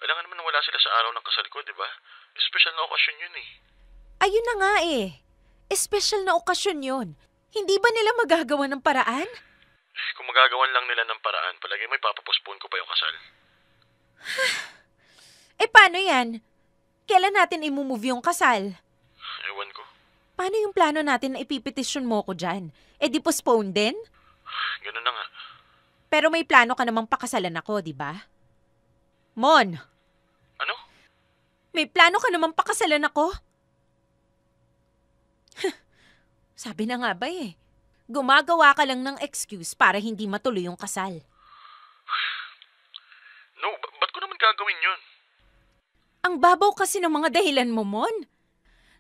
Alangan naman wala sila sa araw ng kasal ko, di ba? Special na okasyon yun eh. Ayun na nga eh. Special na okasyon yun. Hindi ba nila magagawa ng paraan? Kung magagawan lang nila ng paraan, palagi may papapospone ko pa yung kasal. Paano yan? Kailan natin i-move yung kasal? Ewan ko. Paano yung plano natin na ipipetisyon mo ko dyan? Di postpone din? Ganun na nga. Pero may plano ka namang pakasalan ako, di ba? Mon! Ano? May plano ka namang pakasalan ako? Sabi na nga ba eh. Gumagawa ka lang ng excuse para hindi matuloy yung kasal. No, ba't ko naman gagawin yun? Ang babaw kasi ng mga dahilan mo, Mon.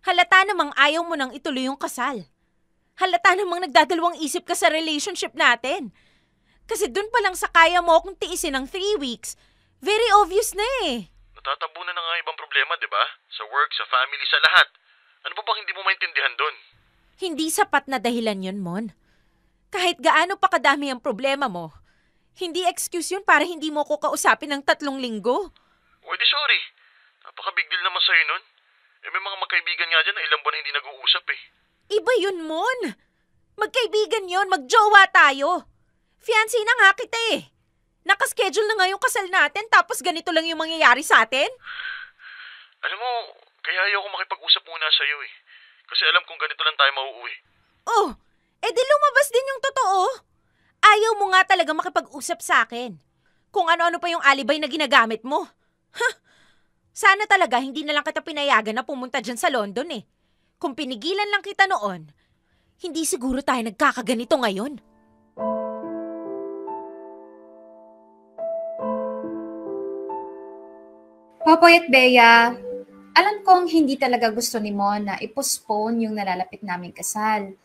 Halata namang ayaw mo nang ituloy yung kasal. Halata namang nagdadalawang isip ka sa relationship natin. Kasi dun pa lang sa kaya mo akong tiisin ng 3 weeks, very obvious na eh. Natatabunan na nga ibang problema, di ba? Sa work, sa family, sa lahat. Ano pa bang hindi mo maintindihan dun? Hindi sapat na dahilan yun, Mon. Kahit gaano pa kadami ang problema mo, hindi excuse yun para hindi mo ko kausapin ng 3 linggo. Di sorry. Napaka-big deal naman sa'yo nun. May mga magkaibigan nga dyan na ilang buwan hindi nag-uusap eh. Iba yun, Mon. Magkaibigan yun, magjowa tayo. Fiancé na nga kita eh. Nakaschedule na nga yung kasal natin tapos ganito lang yung mangyayari sa atin? Alam mo, kaya ayaw ko makipag-usap muna sa'yo eh. Kasi alam kong ganito lang tayo mauuwi. Oh, di lumabas din yung totoo. Ayaw mo nga talaga makipag-usap sa akin. Kung ano-ano pa yung alibay na ginagamit mo. Sana talaga hindi na lang kita pinayagan na pumunta dyan sa London eh. Kung pinigilan lang kita noon, hindi siguro tayo nagkakaganito ngayon. Popoy at Bea, alam kong hindi talaga gusto ni Mon na i-postpone yung nalalapit naming kasal.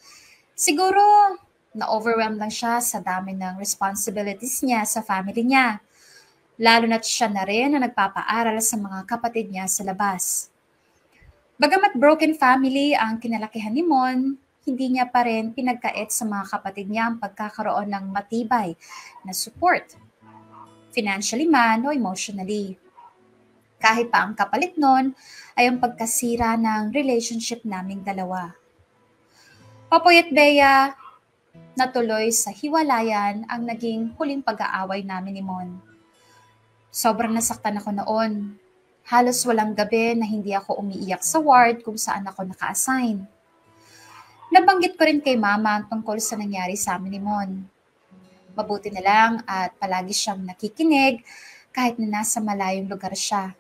Siguro, na-overwhelm lang siya sa dami ng responsibilities niya sa family niya. Lalo na't siya na rin na nagpapaaral sa mga kapatid niya sa labas. Bagamat broken family ang kinalakihan ni Mon, hindi niya pa rin pinagkait sa mga kapatid niya ang pagkakaroon ng matibay na support, financially man o emotionally. Kahit pa ang kapalit nun ay ang pagkasira ng relationship naming dalawa. Popoy at Bea, natuloy sa hiwalayan ang naging huling pag-aaway namin ni Mon. Sobrang nasaktan ako noon. Halos walang gabi na hindi ako umiiyak sa ward kung saan ako naka-assign. Nabanggit ko rin kay Mama ang tungkol sa nangyari sa amin ni Mon. Mabuti na lang at palagi siyang nakikinig kahit na nasa malayong lugar siya.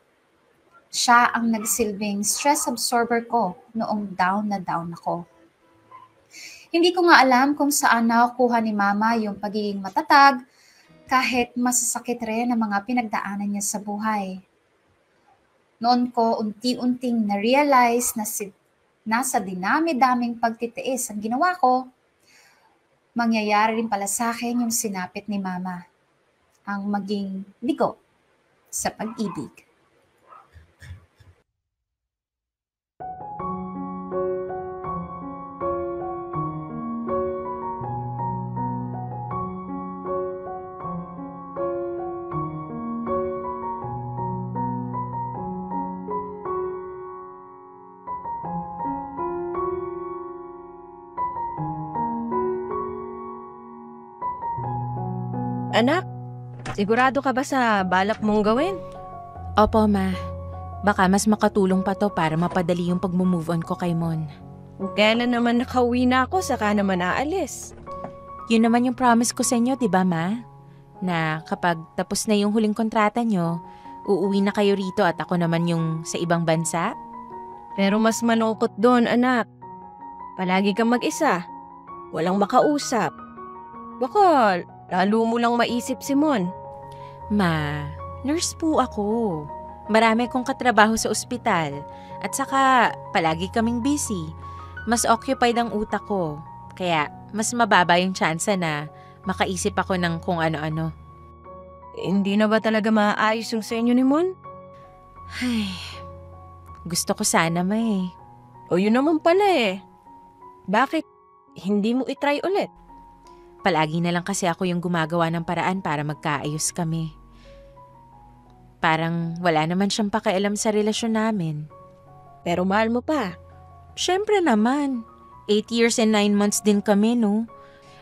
Siya ang nagsilbing stress absorber ko noong down na down ako. Hindi ko nga alam kung saan nakukuha ni Mama yung pagiging matatag kahit masasakit rin ang mga pinagdaanan niya sa buhay. Noon ko unti-unting na-realize na nasa dinami-daming pagtitiis ang ginawa ko, mangyayari rin pala sa akin yung sinapit ni Mama, ang maging bigo sa pag-ibig. Anak, sigurado ka ba sa balak mong gawin? Opo, Ma. Baka mas makatulong pa to para mapadali yung pag-move on ko kay Mon. Kailan naman nakauwi na ako, saka naman aalis. Yun naman yung promise ko sa inyo, di ba, Ma? Na kapag tapos na yung huling kontrata nyo, uuwi na kayo rito at ako naman yung sa ibang bansa? Pero mas malungkot doon, anak. Palagi kang mag-isa. Walang makausap. Baka lalo mo lang maisip si Mon. Ma, nurse po ako. Marami kong katrabaho sa ospital. At saka, palagi kaming busy. Mas occupied ang utak ko. Kaya, mas mababa yung tsansa na makaisip ako ng kung ano-ano. Hindi na ba talaga maayos yung sa inyo ni Mon? Ay, gusto ko sana, Ma eh. O yun naman pala eh. Bakit hindi mo itry ulit? Palagi na lang kasi ako yung gumagawa ng paraan para magkaayos kami. Parang wala naman siyang pakialam sa relasyon namin. Pero mahal mo pa. Siyempre naman. 8 years and 9 months din kami, no?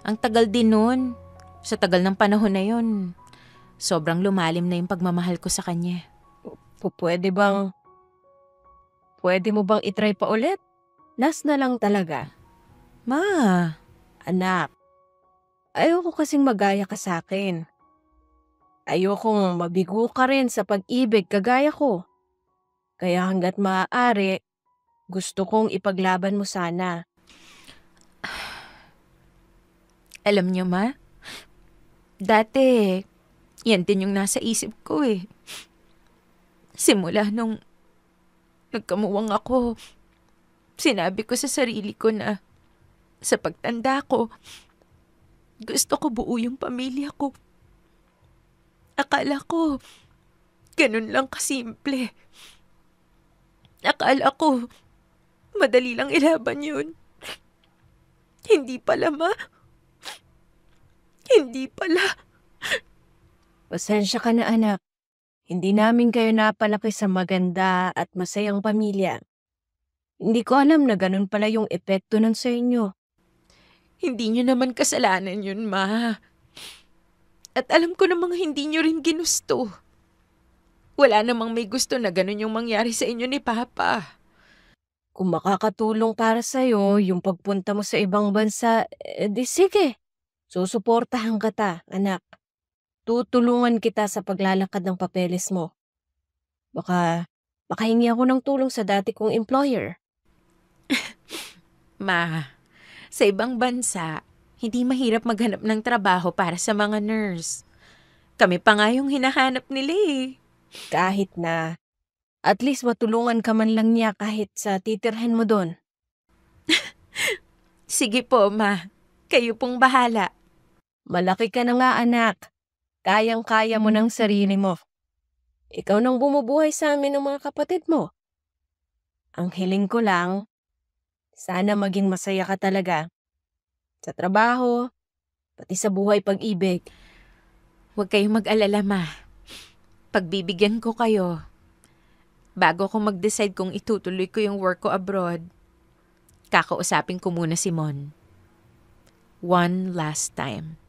Ang tagal din nun. Sa tagal ng panahon na yun, sobrang lumalim na yung pagmamahal ko sa kanya. Pwede mo bang itry pa ulit? Last na lang talaga. Ma, anak. Ayoko kasing magaya ka sa akin. Ayokong mabigo ka rin sa pag-ibig kagaya ko. Kaya hanggat maaari, gusto kong ipaglaban mo sana. Alam niyo, Ma, dati, yan din yung nasa isip ko eh. Simula nung nagkamuwang ako, sinabi ko sa sarili ko na sa pagtanda ko, gusto ko buo yung pamilya ko. Akala ko, ganun lang kasimple. Akala ko, madali lang ilaban yun. Hindi pala, Ma. Hindi pala. Pasensya ka na, anak. Hindi namin kayo napalaki sa maganda at masayang pamilya. Hindi ko alam na ganun pala yung epekto nun sa inyo. Hindi nyo naman kasalanan yun, Ma. At alam ko namang hindi nyo rin ginusto. Wala namang may gusto na ganun yung mangyari sa inyo ni Papa. Kung makakatulong para sa'yo yung pagpunta mo sa ibang bansa, di sige. Susuportahan kita, anak. Tutulungan kita sa paglalakad ng papeles mo. Baka hingi ako ng tulong sa dati kong employer. Ma, sa ibang bansa, hindi mahirap maghanap ng trabaho para sa mga nurse. Kami pa nga yung hinahanap nila eh. Kahit na, at least matulungan ka man lang niya kahit sa titirhan mo doon. Sige po, Ma. Kayo pong bahala. Malaki ka na nga, anak. Kayang-kaya mo ng sarili mo. Ikaw nang bumubuhay sa amin ng mga kapatid mo. Ang hiling ko lang, Sana maging masaya ka talaga. Sa trabaho, pati sa buhay pag-ibig. Huwag kayong mag-alala, Ma. Pagbibigyan ko kayo. Bago ko mag-decide kung itutuloy ko yung work ko abroad, kakausapin ko muna si Mon. One last time.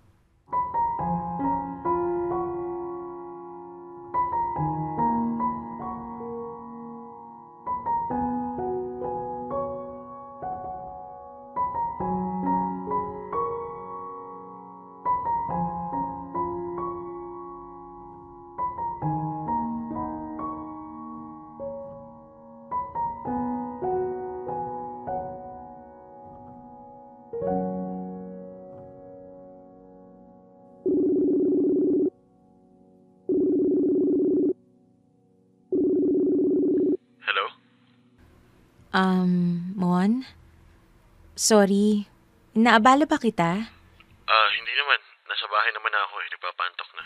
Hello? Mon? Sorry. Naabala ba kita? Hindi naman. Nasa bahay naman ako eh. Nagpapantok na.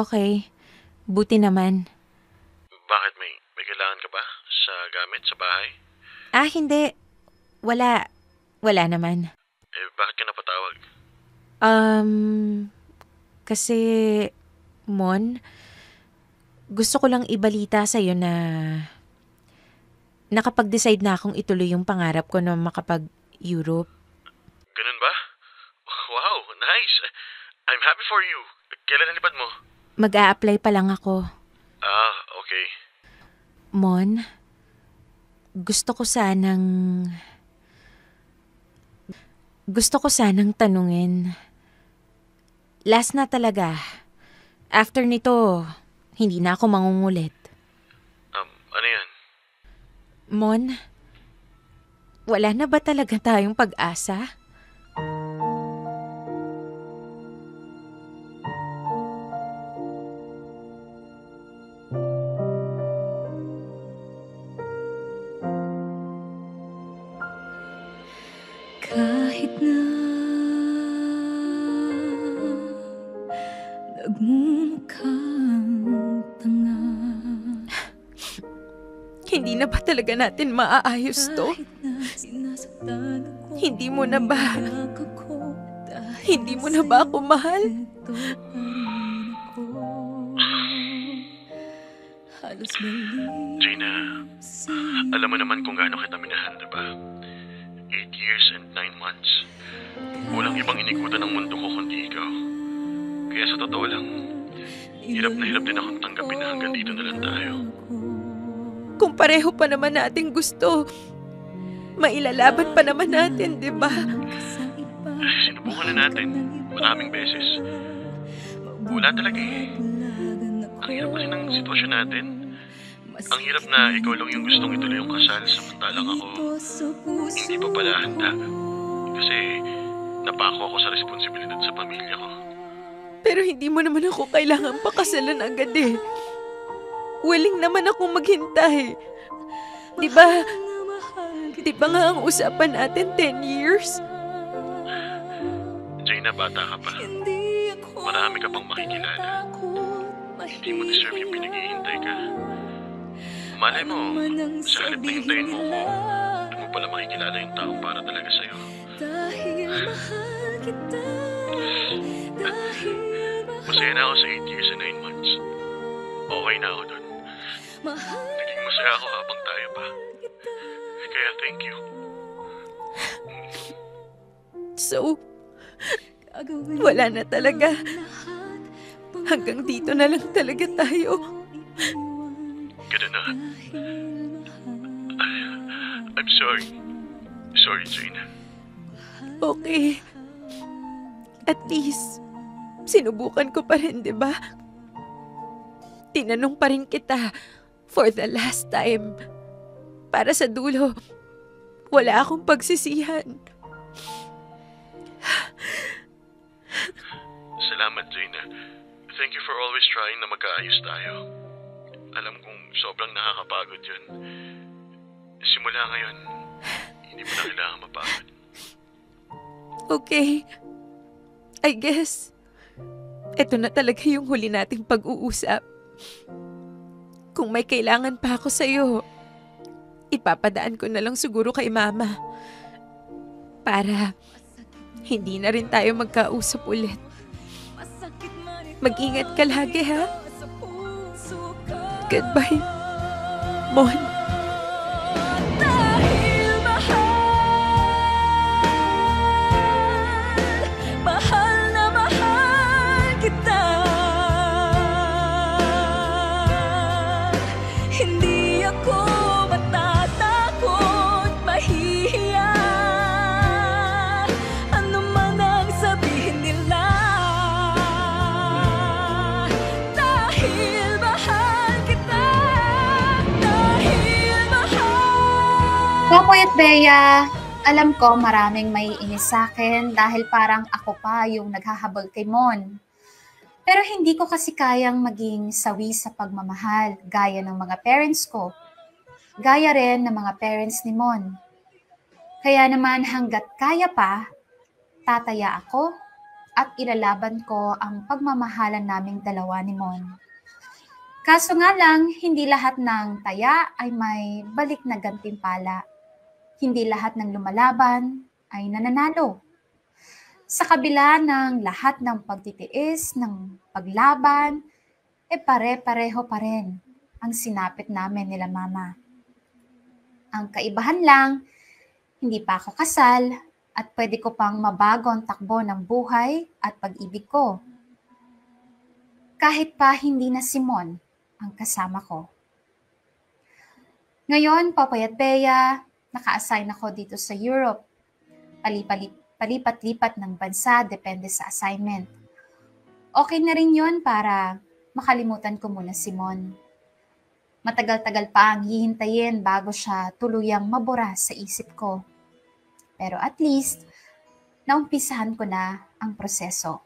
Okay. Buti naman. Bakit? May kailangan ka ba? Sa gamit? Sa bahay? Hindi. Wala. Wala naman. Bakit ka napatawag? Kasi, Mon, gusto ko lang ibalita sa'yo na nakapag-decide na akong ituloy yung pangarap ko na makapag-Europe. Ganun ba? Wow, nice. I'm happy for you. Kailan nalipad mo? Mag-a-apply pa lang ako. Okay. Mon, gusto ko sanang tanungin. Last na talaga. After nito, hindi na ako mangungulit. Ano yan? Mon, wala na ba talaga tayong pag-asa? Kahit na nagmumukhang tanga, Hindi na ba talaga natin maaayos to? Hindi mo na ba? Hindi mo na ba ako mahal? Jaina, alam mo naman kung gaano kita minahal, diba? 8 years and 9 months. Walang ibang inikutan ng mundo ko kundi ikaw. Kaya sa totoo lang, hirap na hirap din akong tanggapin na hanggang dito na lang tayo. Kung pareho pa naman natin gusto, mailalaban pa naman natin, di ba? Sinubukan na natin. Maraming beses. Wala talaga eh. Ang hirap kasi ng sitwasyon natin. Ang hirap na ikaw lang yung gustong ituloy yung kasal samantalang ako hindi pa pala handa. Kasi napako ako sa responsibilidad sa pamilya ko. Pero hindi mo naman ako kailangan pakasalan agad eh. Willing naman akong maghintay. Di ba nga ang usapan natin 10 years? Jaina, bata ka pa. Marami ka pang makikilala. Hindi mo deserve yung pinaghihintay ka. Malay mo, sa halip na hintayin mo ko, doon mo pala makikilala yung taong para talaga sa'yo. Masaya na ako sa 8 years and 9 months. Okay na ako doon. Naging masaya ako habang tayo pa. Kaya thank you. So, wala na talaga. Hanggang dito na lang talaga tayo. Ganun na. I'm sorry. Sorry, Jaina. Okay. At least, sinubukan ko pa rin, di ba? Tinanong pa rin kita for the last time. Para sa dulo, wala akong pagsisihan. Salamat, Jaina. Thank you for always trying na magkaayos tayo. Alam kong sobrang nakakapagod yun. Simula ngayon, hindi mo na kailangan mapagod. Okay. I guess, eto na talaga yung huli nating pag-uusap. Kung may kailangan pa ako sa'yo, ipapadaan ko na lang siguro kay Mama. Para hindi na rin tayo magkausap ulit. Mag-ingat ka lagi, ha? Goodbye, Mon. Mahal na mahal kita. Hindi ako matatakot, mahihiya. Ano man ang sabihin nila. Dahil mahal kita. Dahil mahal. Popoy at Bea, alam ko maraming may inis sa akin dahil parang ako pa yung naghahabol kay Mon. Pero hindi ko kasi kayang maging sawi sa pagmamahal gaya ng mga parents ko. Gaya rin ng mga parents ni Mon. Kaya naman hanggat kaya pa, tataya ako at ilalaban ko ang pagmamahalan naming dalawa ni Mon. Kaso nga lang, hindi lahat ng taya ay may balik na gantimpala. Hindi lahat ng lumalaban ay nananalo. Sa kabila ng lahat ng pagtitiis, ng paglaban, pare-pareho pa rin ang sinapit namin nila Mama. Ang kaibahan lang, hindi pa ako kasal at pwede ko pang mabago ang takbo ng buhay at pag-ibig ko. Kahit pa hindi na si Mon ang kasama ko. Ngayon, Popoy at Bea, naka-assign ako dito sa Europe. Palipat-lipat ng bansa depende sa assignment. Okay na rin yun para makalimutan ko muna si Mon. Matagal-tagal pa ang hihintayin bago siya tuluyang mabura sa isip ko. Pero at least, naumpisahan ko na ang proseso.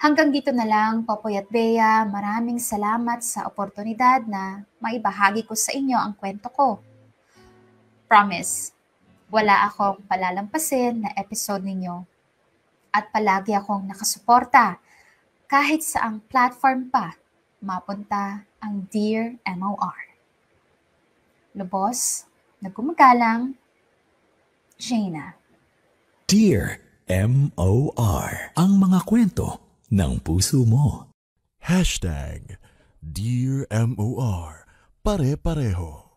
Hanggang dito na lang, Popoy at Bea, maraming salamat sa oportunidad na maibahagi ko sa inyo ang kwento ko. Promise, wala akong palalampasin na episode ninyo. At palagi akong nakasuporta kahit saang platform pa mapunta ang Dear MOR. Lubos, nagkumagalang, Jaina. Dear MOR. Ang mga kwento ng puso mo. Dear MOR. Pare-pareho.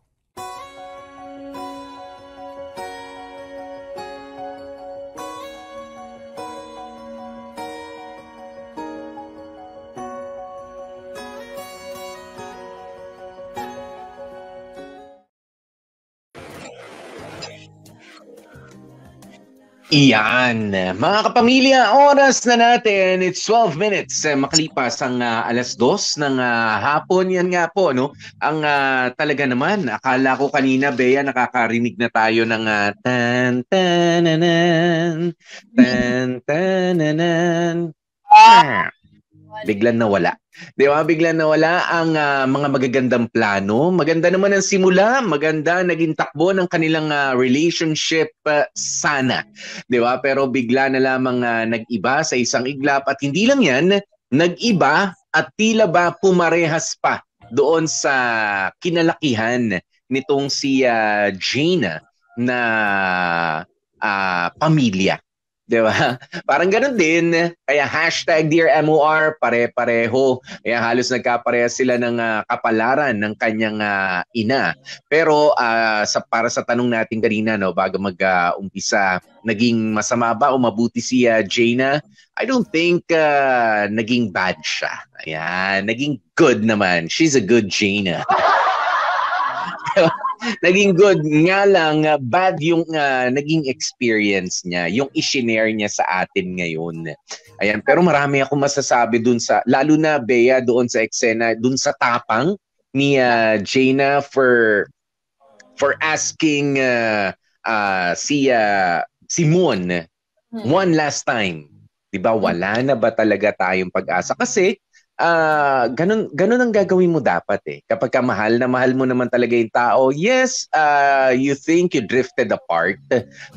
Iyan. Mga kapamilya, oras na natin. It's 12 minutes. Makalipas ang alas 2 ng hapon. Yan nga po, no? Ang talaga naman, akala ko kanina, Bea, nakakarinig na tayo ng tan-tananan, tan-tananan. Biglang nawala. Di ba? Biglang nawala ang mga magagandang plano. Maganda naman ang simula. Maganda naging takbo ng kanilang relationship sana. Di ba? Pero bigla na lamang nag-iba sa isang iglap. At hindi lang yan, nag-iba at tila ba pumarehas pa doon sa kinalakihan nitong si Jaina na pamilya. Diba? Parang ganun din. Kaya #Dear MOR, pare-pareho. Kaya halos nagkaparehas sila ng kapalaran ng kanyang ina. Pero para sa tanong natin kanina, no, bago mag-umpisa, naging masama ba o mabuti si Jaina? I don't think naging bad siya. Ayan, naging good naman. She's a good Jaina. Naging good nga lang, bad yung naging experience niya, yung i-share niya sa atin ngayon. Ayan, pero marami akong masasabi dun sa, lalo na Bea doon sa eksena, dun sa tapang ni Jaina for asking si Mon one last time. 'Di ba? Wala na ba talaga tayong pag-asa? Kasi ganun ang gagawin mo dapat eh. Kapag ka mahal na mahal mo naman talaga yung tao, yes, you think you drifted apart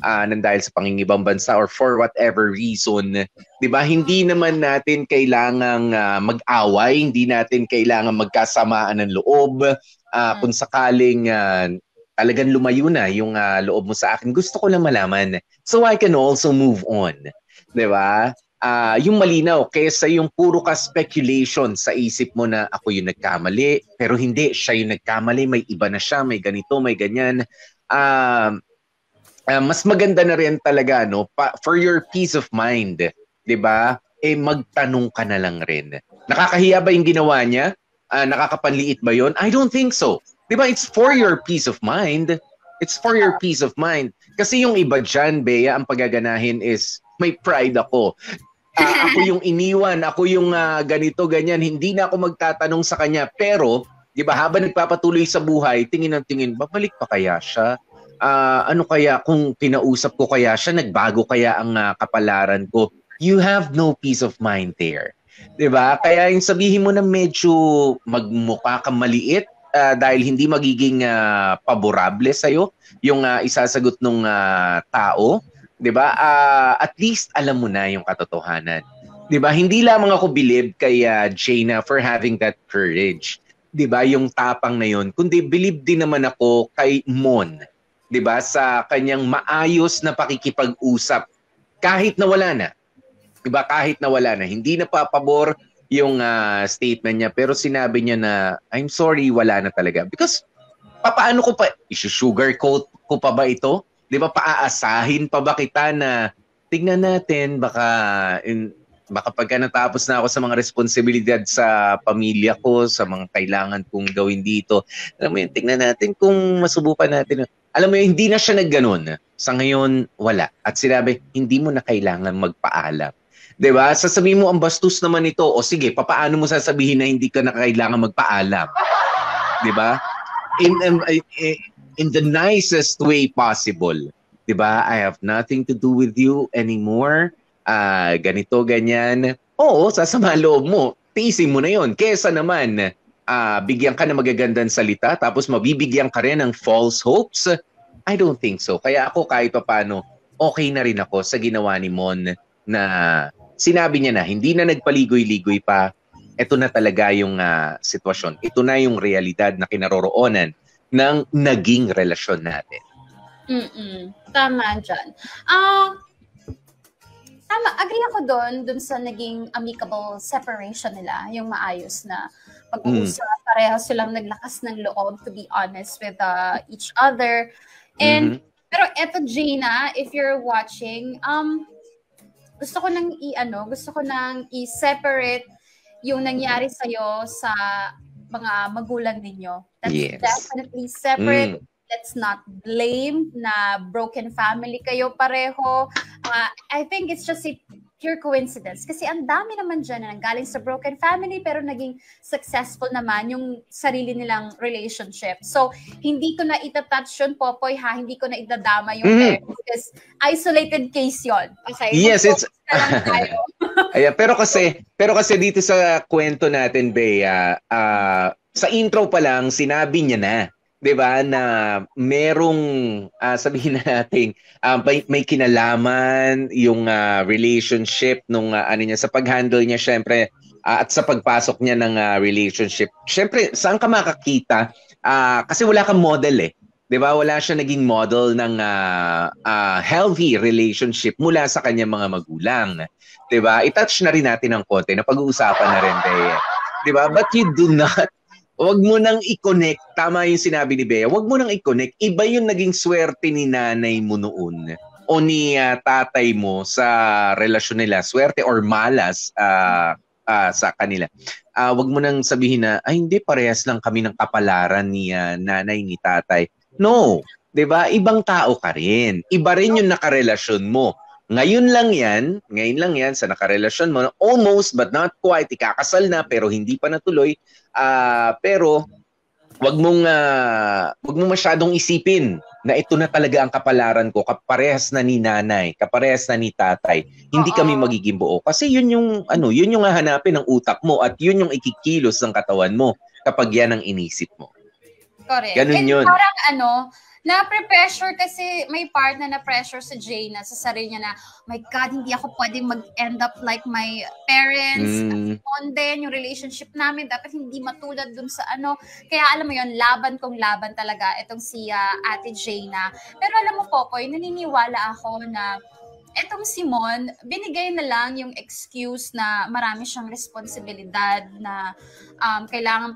nang dahil sa pangingibang bansa or for whatever reason. Diba? Hindi naman natin kailangang mag-away, hindi natin kailangan magkasamaan ng loob. Kung sakaling talagang lumayo na yung loob mo sa akin, gusto ko lang malaman so I can also move on. Diba? Yung malinaw kaysa yung puro ka speculation sa isip mo na ako yung nagkamali, pero hindi, siya yung nagkamali, may iba na siya, may ganito, may ganyan. Mas maganda na rin talaga, no, for your peace of mind, 'di ba? Magtanong ka na lang rin. Nakakahiya ba yung ginawa niya? Nakakapanliit ba yon? I don't think so. 'Di ba? It's for your peace of mind. It's for your peace of mind. Kasi yung iba dyan, Bea, ang pagaganahin is may pride ako. Ako yung iniwan, ako yung ganito, ganyan. Hindi na ako magtatanong sa kanya. Pero, di ba, habang nagpapatuloy sa buhay, tingin ng tingin, babalik pa kaya siya? Ano kaya kung kinausap ko kaya siya? Nagbago kaya ang kapalaran ko? You have no peace of mind there. Di ba? Kaya yung sabihin mo na medyo magmukha kang maliit dahil hindi magiging paborable sa'yo yung isasagot ng tao. 'Di ba? At least alam mo na yung katotohanan. 'Di ba? Hindi lamang ako believe kay Jaina for having that courage. 'Di ba? Yung tapang na yon, kundi believe din naman ako kay Mon. 'Di ba? Sa kanyang maayos na pakikipag-usap kahit na wala na. 'Di ba? Kahit na wala na, hindi na papabor yung statement niya, pero sinabi niya na I'm sorry, wala na talaga. Because paano ko pa i-sugarcoat ko pa ba ito? Di ba, paaasahin pa ba kita na tignan natin, baka pagka natapos na ako sa mga responsibilidad sa pamilya ko, sa mga kailangan kong gawin dito, alam mo yun, tignan natin kung masubukan natin. Alam mo yun, hindi na siya nagganon. Sa ngayon, wala. At sinabi, hindi mo na kailangan magpaalam. Di ba? Sasabihin mo, ang bastos naman ito. O sige, paano mo sasabihin na hindi ka na kailangan magpaalam? Di ba? In the nicest way possible. 'Di ba? I have nothing to do with you anymore. Ganito, ganyan. Oo, sasama loob mo. Tiisin mo na 'yon. Kesa naman, bigyan ka ng magagandang salita tapos mabibigyan ka rin ng false hopes. I don't think so. Kaya ako kahit paano, okay na rin ako sa ginawa ni Mon na sinabi niya na hindi na nagpaligoy-ligoy pa. Ito na talaga yung sitwasyon. Ito na yung realidad na kinaroroonan ng naging relasyon natin. Tama dyan. Tama, agree ako dun sa naging amicable separation nila, yung maayos na pag-uusap, pareho silang naglakas ng loob to be honest with each other. And pero eto Jaina, if you're watching, gusto ko nang i-separate yung nangyari sa'yo sa mga magulang ninyo. That's definitely separate. Let's not blame na broken family kayo pareho. I think it's just a pure coincidence. Kasi ang dami naman dyan na nanggaling sa broken family pero naging successful naman yung sarili nilang relationship. So, hindi ko na itatouch yun, Popoy, ha? Hindi ko na itadama yung parents because isolated case yon. Okay? Yes, it's... pero kasi dito sa kwento natin, Bea, sa intro pa lang, sinabi niya na, 'di ba, na merong sabihin natin may kinalaman yung relationship nung niya sa pag-handle niya syempre at sa pagpasok niya ng relationship. Syempre, saan ka makakita? Kasi wala kang model eh. 'Di ba? Wala siya naging model ng healthy relationship mula sa kanyang mga magulang. 'Di ba? I-touch na rin natin ng konti na pag-uusapan na rin, Bea. 'Di ba? But you do not, wag mo nang i-connect. Tama yung sinabi ni Bea. Wag mo nang i-connect. Iba yung naging swerte ni nanay mo noon o ni tatay mo sa relasyon nila. Swerte or malas sa kanila. Wag mo nang sabihin na, ay hindi, parehas lang kami ng kapalaran ni nanay ni tatay. No. 'Di ba? Ibang tao ka rin. Iba rin yung nakarelasyon mo. Ngayon lang yan sa nakarelasyon mo, almost but not quite, ikakasal na pero hindi pa natuloy. Pero wag mong masyadong isipin na ito na talaga ang kapalaran ko, kaparehas na ni nanay, kaparehas na ni tatay. Hindi kami magiging buo. Kasi yun yung hahanapin ng utak mo at yun yung ikikilos ng katawan mo kapag yan ang inisip mo. Correct. Ganun And yun. parang na-pressure kasi may part na na-pressure sa Jaina sa sarili niya na, my God, hindi ako pwedeng mag-end up like my parents. On din, yung relationship namin, dapat hindi matulad dun sa Kaya alam mo yun, laban kong laban talaga itong si Ate Jaina. Pero alam mo, Popoy, naniniwala ako na etong si Mon, binigay na lang yung excuse na marami siyang responsibilidad na kailangan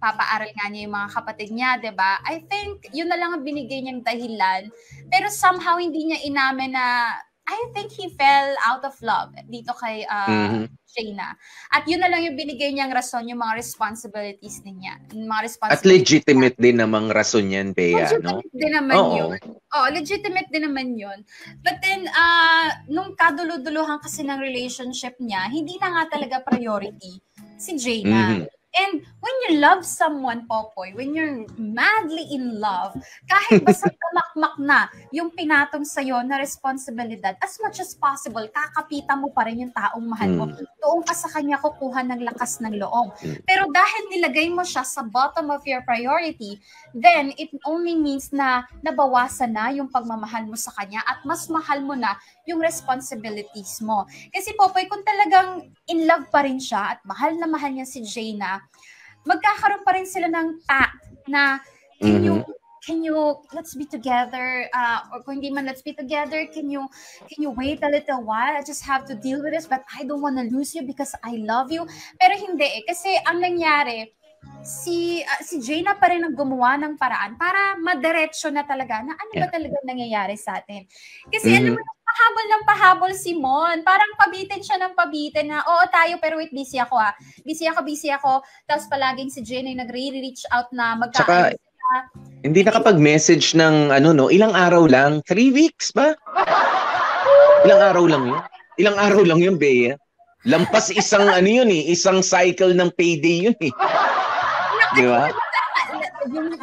papaaral nga niya yung mga kapatid niya, 'di ba? I think yun na lang ang binigay niyang dahilan. Pero somehow hindi niya inamin na I think he fell out of love dito kay Jaina. At yun na lang yung binigay niyang rason, yung mga responsibilities niya. At legitimate din namang rason yan, Bea, no? Legitimate din naman yun. Legitimate din naman yun. But then, nung kaduluduluhan kasi ng relationship niya, hindi na nga talaga priority si Jaina. And when you love someone, Popoy, when you're madly in love, kahit basta tamakmak na yung pinatong sa'yo na responsibilidad, as much as possible, kakapita mo pa rin yung taong mahal mo. Doon ka sa kanya kukuha ng lakas ng loob. Pero dahil nilagay mo siya sa bottom of your priority, then it only means na nabawasan na yung pagmamahal mo sa kanya at mas mahal mo na yung responsibilities mo. Kasi Popoy, kung talagang in love pa rin siya at mahal niya si Jaina, magkakaroon pa rin sila ng pact na can you let's be together, or kung hindi man let's be together, can you wait a little while? I just have to deal with this, but I don't want to lose you because I love you. Pero hindi kasi ang nangyari, si Jaina pa rin ang gumawa ng paraan para madiretso na talaga na ano ba talaga nangyayari sa atin. Kasi alam mo, pahabol ng pahabol si Mon. Parang pabitin siya ng pabitin na, oo tayo, pero wait, busy ako. Busy ako. Tapos palaging si Jaina yung nagre-reach out na magkakaayos sila. Hindi nakapag-message ng ilang araw lang? 3 weeks ba? Ilang araw lang yun, Bea. Lampas isang isang cycle ng payday yun eh. Di ba?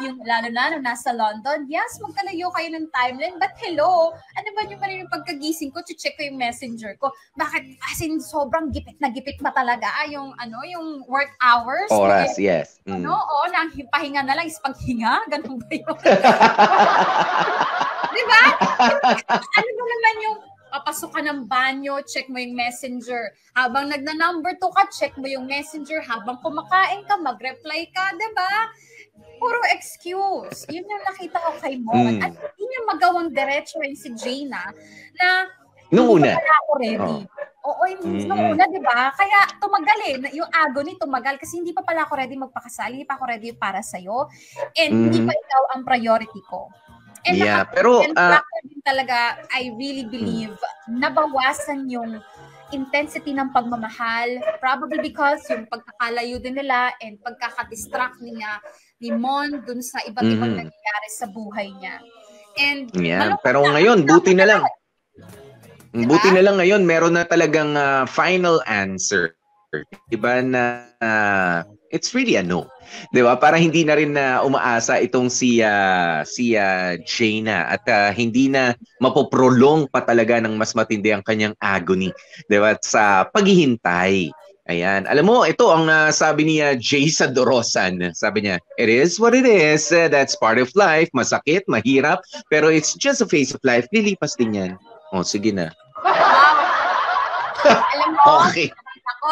Yung lalo-lalo nasa London, yes, magkalayo kayo ng timeline, but hello, ano ba yung pagkagising ko, check ko yung messenger ko, bakit, as in, sobrang gipit na gipit ba talaga, yung work hours? Oras, yes. Pahinga na lang is paghinga, ganun ba yun? Di ba? Ano ba naman yung papasok ka ng banyo, check mo yung messenger. Habang nagna-number 2 ka, check mo yung messenger. Habang kumakain ka, mag-reply ka, diba? Puro excuse. Yun yung nakita ko kay Mon. At hindi niya magawang diretso rin si Jaina na nung una. Hindi ako ready. Oo, nung una, diba? Kaya tumagal yung agony tumagal kasi hindi pa pala ako ready magpakasal. Hindi pa ako ready para sa'yo. And hindi pa ikaw ang priority ko. And pero din talaga, I really believe nabawasan yung intensity ng pagmamahal, probably because yung pagkakalayo din nila and pagkakadistract niya ni Mon dun sa iba't ibang nangyayari sa buhay niya. And pero ngayon buti na lang. Diba? Buti na lang ngayon meron na talagang final answer. Diba na it's really a no. 'Di ba? Para hindi na rin na umaasa itong si Jaina at hindi na mapoprolong pa talaga ng mas matindi ang kanyang agony, 'di ba? Sa paghihintay. Ayan. Alam mo, ito ang sabi ni Jaisa Dorosan. Sabi niya, it is what it is. That's part of life. Masakit, mahirap, pero it's just a phase of life. Lilipas din yan. Oh, sige na. Alam mo, okay. Ako,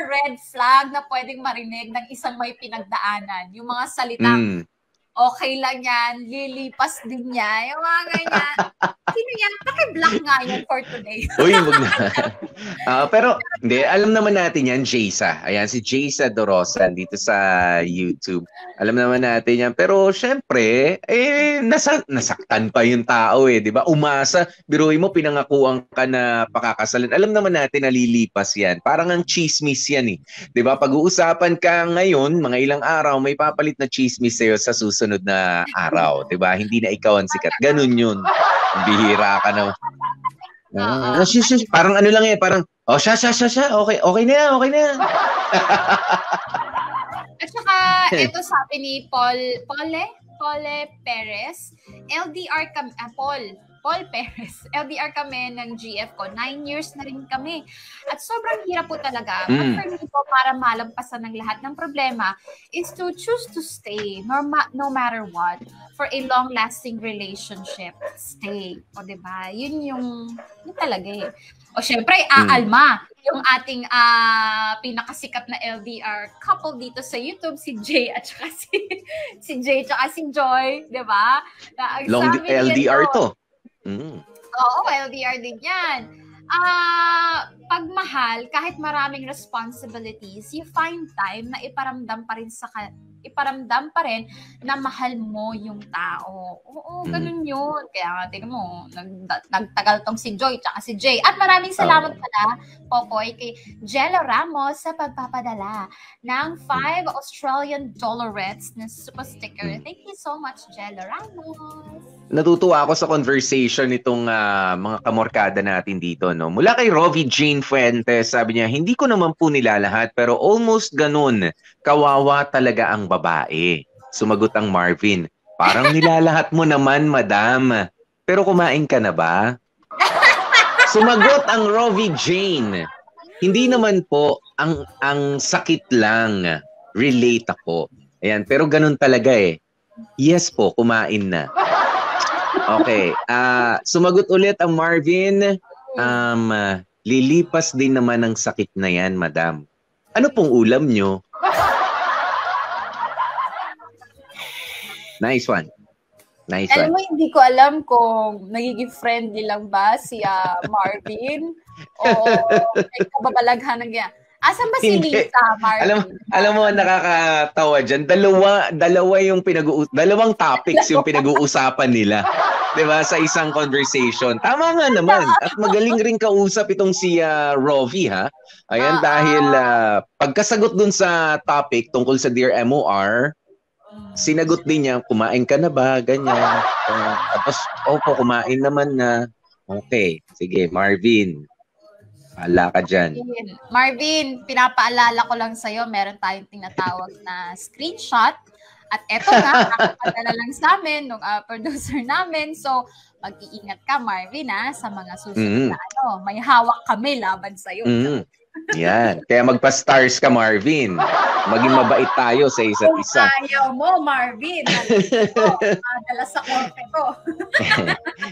red flag na pwedeng marinig ng isang may pinagdaanan. Yung mga salitang, okay lang yan, lilipas din niya. Yung mga ganyan. Sino yan? Paki-block nga yan for today. Uy, wag na. Pero, hindi, alam naman natin yan, Jaisa. Ayan, si Jaisa Dorosan dito sa YouTube. Alam naman natin yan. Pero, syempre, nasaktan pa yung tao di ba? Umasa, biruin mo, pinangakuan ka na pakakasalan. Alam naman natin na lilipas yan. Parang ang chismis yan di ba? Pag-uusapan ka ngayon, mga ilang araw, may papalit na chismis sa'yo sa susunod na araw. Di ba? Hindi na ikaw ang sikat. Ganun yun. Bihira ka na. Parang ano lang parang, siya. Okay na yan. At saka, ito sabi ni Pole Perez, LDR kami, Paul Perez, LDR kami ng GF ko. 9 years na rin kami. At sobrang hirap po talaga. But for me po, para malampasan ng lahat ng problema, is to choose to stay no matter what for a long-lasting relationship. Stay. O diba? Yun talaga eh. O syempre, Alma, yung ating pinakasikat na LDR couple dito sa YouTube, si Jay at saka si Jay at si Joy, di ba? Long LDR to. Oo, LDR din yan. Pagmahal, kahit maraming responsibilities, you find time na iparamdam pa rin na mahal mo yung tao. Oo, ganun yun. Kaya nga, tingnan mo, nagtagal tong si Joy tsaka si Jay. At maraming salamat pala, Popoy, kay Jello Ramos sa pagpapadala ng 5 Australian dollarettes na super sticker. Thank you so much, Jello Ramos. Natutuwa ako sa conversation nitong mga kamorkada natin dito. No? Mula kay Rovi Jane Fuentes, sabi niya, hindi ko naman po nilalahat pero almost ganun. Kawawa talaga ang babae. Sumagot ang Marvin, parang nilalahat mo naman, madam. Pero kumain ka na ba? Sumagot ang Rovi Jane, hindi naman po, ang sakit lang. Relate ako. Ayan, pero ganun talaga eh. Yes po, kumain na. Okay. Sumagot ulit ang Marvin. Lilipas din naman ang sakit na yan, madam. Ano pong ulam nyo? Nice one. Nice one. Alam mo, hindi ko alam kung nagiging friendly lang ba si Marvin o may kababalaghan ng ganyan. Asan ba si Lisa, Marvin? Alam mo, nakakatawa dyan. Dalawang topics yung pinag-uusapan nila. 'Di ba? Sa isang conversation. Tama nga naman. At magaling rin kausap itong si Rovi, ha? Ayan, dahil pagkasagot dun sa topic tungkol sa Dear MOR, sinagot din niya, kumain ka na ba? Ganyan. Tapos, opo, kumain naman na. Okay. Sige, Marvin. Hala ka dyan. Marvin, pinapaalala ko lang sa'yo, meron tayong tinatawag na screenshot. At eto nga, nakapadala lang sa amin ng producer namin. So, mag-iingat ka, Marvin, sa mga susunod na may hawak kami laban sa'yo. Yan. Kaya magpa-stars ka, Marvin. Maging mabait tayo sa isa't isa. Kung ayaw mo, Marvin. Madala sa korte ko.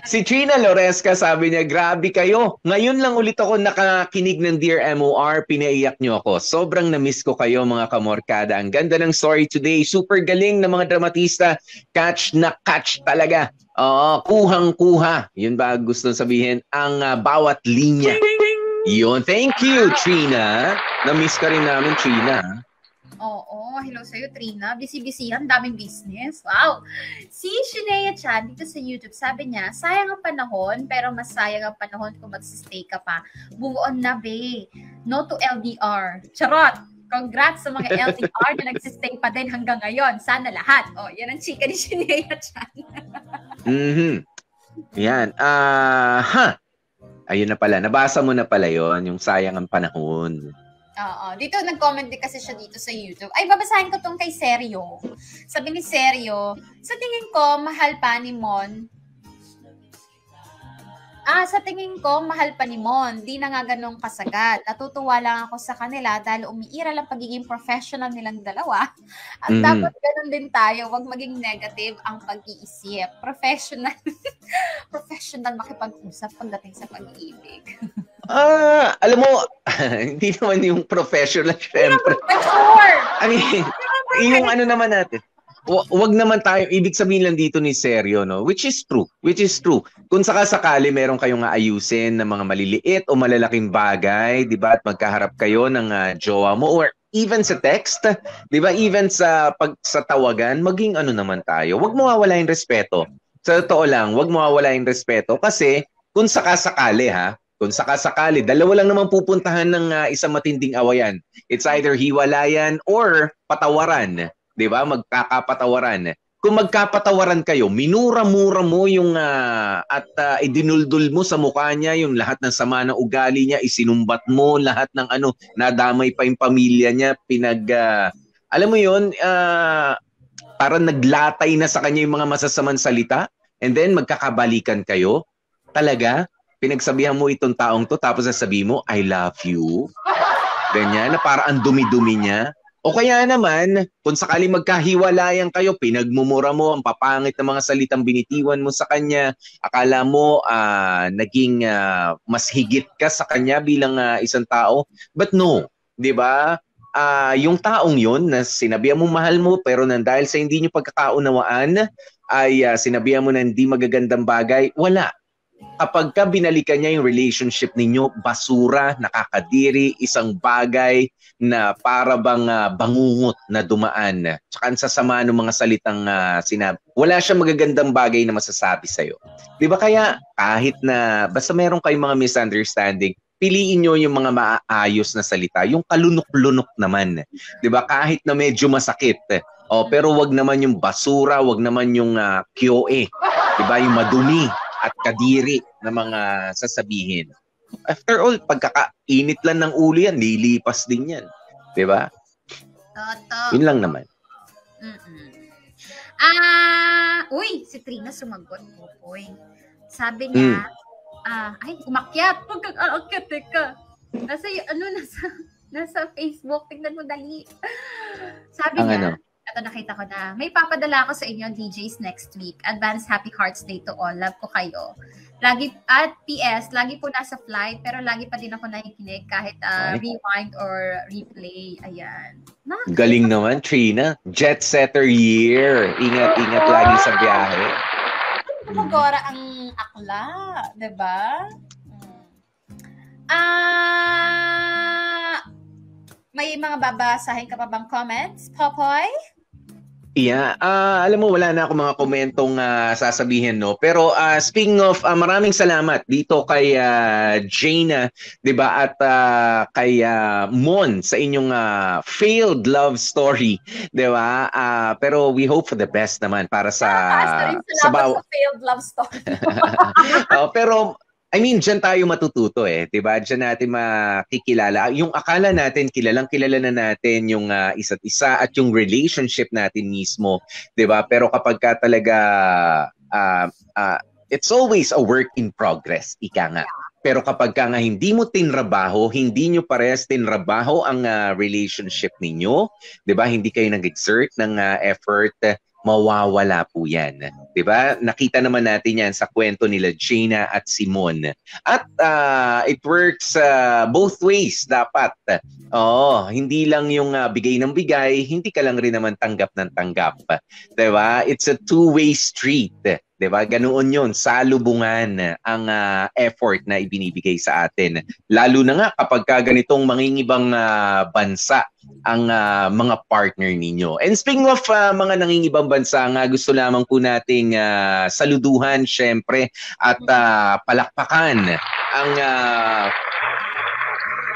Si Trina Loresca sabi niya, grabe kayo. Ngayon lang ulit ako nakakinig ng Dear MOR. Pinaiyak niyo ako. Sobrang na-miss ko kayo, mga kamorkada. Ang ganda ng story today. Super galing ng mga dramatista. Catch na catch talaga. Kuhang-kuha. Yun ba gusto sabihin? Ang bawat linya. Yun. Thank you, Trina. Na-miss ka rin namin, Trina. Oo. Hello sa'yo, Trina. Busy-busy yan. Daming business. Wow. Si Shinea Chan dito sa YouTube, sabi niya, sayang ang panahon, pero mas sayang ang panahon kung magsistay ka pa. Move on na, be. No to LDR. Charot. Congrats sa mga LDR na nagsistay pa din hanggang ngayon. Sana lahat. Yan ang chika ni Shinea Chan. Yan. Ayun na pala. Nabasa mo na pala yon, yung sayang ang panahon. Oo. Dito, nag-comment din kasi siya dito sa YouTube. Ay, babasahin ko tong kay Seryo. Sabi ni Seryo, sa tingin ko, mahal pa ni Mon. Sa tingin ko, mahal pa ni Mon. Di na nga ganong kasagat. Natutuwa lang ako sa kanila dahil umiiral ang pagiging professional nilang dalawa. At dapat ganon din tayo. Huwag maging negative ang pag-iisip. Professional. Professional makipag-usap pagdating sa pag-ibig. Alam mo, hindi naman yung professional, syempre. I mean, yung ano naman natin. Wag naman tayo, ibig sabihin lang dito ni Seryo, no? Which is true. Kung sakasakali meron kayong aayusin ng mga maliliit o malalaking bagay, di ba? At magkaharap kayo ng jowa mo or even sa text, di ba? Even sa tawagan, maging ano naman tayo. Wag mawawala yung respeto. Sa totoo lang, wag mawawala yung respeto kasi kung sakasakali, dalawa lang naman pupuntahan ng isang matinding awayan. It's either hiwalayan or patawaran. 'Di ba? Magkakapatawaran. Kung magkapatawaran kayo, minura-mura mo yung at idinuldul mo sa mukha niya yung lahat ng sama ng ugali niya, isinumbat mo lahat ng nadamay pa yung pamilya niya, Alam mo yun, parang naglatay na sa kanya yung mga masasamang salita and then magkakabalikan kayo. Talaga? Pinagsabihan mo itong taong to tapos sasabihin mo, I love you. Ganyan, na parang ang dumi-dumi niya. O kaya naman, kung sakali magkahiwalayan kayo, pinagmumura mo ang papangit na mga salitang binitiwan mo sa kanya, akala mo naging mas higit ka sa kanya bilang isang tao. But no, di ba? Yung taong yun na sinabihan mo mahal mo pero nang dahil sa hindi nyo pagkakaunawaan ay sinabihan mo na hindi magagandang bagay, wala. Kapag ka binalikan niya yung relationship ninyo, basura, nakakadiri, isang bagay na para bang bangungot na dumaan. Tsaka ang sasama ng mga salitang sinabi. Wala siyang magagandang bagay na masasabi sa'yo. Di ba kaya kahit na basta meron kayong mga misunderstanding, piliin nyo yung mga maayos na salita, yung kalunok-lunok naman. Di ba? Kahit na medyo masakit. Pero wag naman yung basura, wag naman yung kyoe. Di ba? Yung madumi at kadiri na mga sasabihin. After all, pagkakainit lang ng ulo yan, lilipas din yan. Di ba? Yun lang naman. Uy, si Trina sumagot po. Sabi niya, ay, umakyat. Huwag kang aakyat, teka. Nasa Facebook. Tignan mo dali. Sabi niya, ito nakita ko na, may papadala ko sa inyo DJs next week. Advance Happy Hearts Day to all. Love ko kayo. Lagi, at PS, lagi po nasa flight, pero lagi pa din ako nakikinig kahit rewind or replay. Ayan. Galing naman, Trina. Jet setter year. Ingat-ingat lagi sa biyahe. Magora ang akla, diba? May mga babasahin ka pa bang comments, Popoy? Yeah, alam mo wala na ako mga komentong sasabihin, no. Pero speaking of, maraming salamat dito kay Jaina, 'di ba? At kay Mon sa inyong failed love story, 'di ba? Pero we hope for the best naman para sa sa failed love story. Pero I mean, dyan tayo matututo diba? Dyan natin makikilala. Yung akala natin, kilala na natin yung isa't isa at yung relationship natin mismo, diba? Pero kapag ka talaga, it's always a work in progress, ika nga. Pero kapag ka nga hindi mo tinrabaho, hindi nyo parehas tinrabaho ang relationship ninyo, diba? Hindi kayo nag-exert ng effort, mawawala po yan. Diba? Nakita naman natin yan sa kwento nila Jaina at Simon. At it works both ways dapat. Hindi lang yung bigay ng bigay, hindi ka lang rin naman tanggap ng tanggap. Diba? It's a two-way street. Diba? Ganoon yun, salubungan ang effort na ibinibigay sa atin. Lalo na nga kapag ganitong mangingibang bansa ang mga partner ninyo. And speaking of mga nangingibang bansa, gusto lamang po nating saluduhan syempre at palakpakan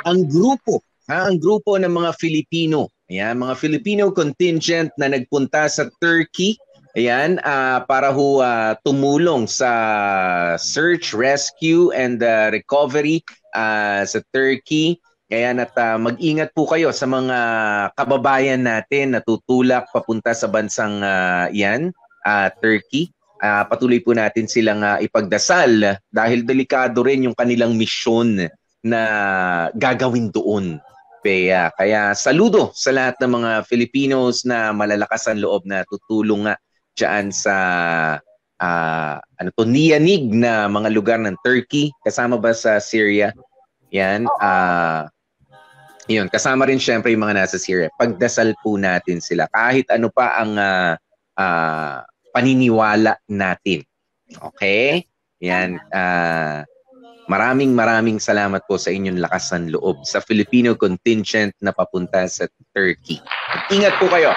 ang grupo ng mga Filipino. Ayan, mga Filipino contingent na nagpunta sa Turkey. Ayan, para tumulong sa search, rescue, and recovery sa Turkey. Ayan, at mag-ingat po kayo sa mga kababayan natin na tutulak papunta sa bansang Turkey. Patuloy po natin silang ipagdasal dahil delikado rin yung kanilang misyon na gagawin doon. Kaya saludo sa lahat ng mga Filipinos na malalakas ang loob na tutulong nga dyan sa niyanig na mga lugar ng Turkey, kasama ba sa Syria? Yan. Yun, kasama rin syempre yung mga nasa Syria. Pagdasal po natin sila kahit ano pa ang paniniwala natin. Okay? Yan. Maraming salamat po sa inyong lakas ng loob sa Filipino contingent na papunta sa Turkey. Ingat po kayo.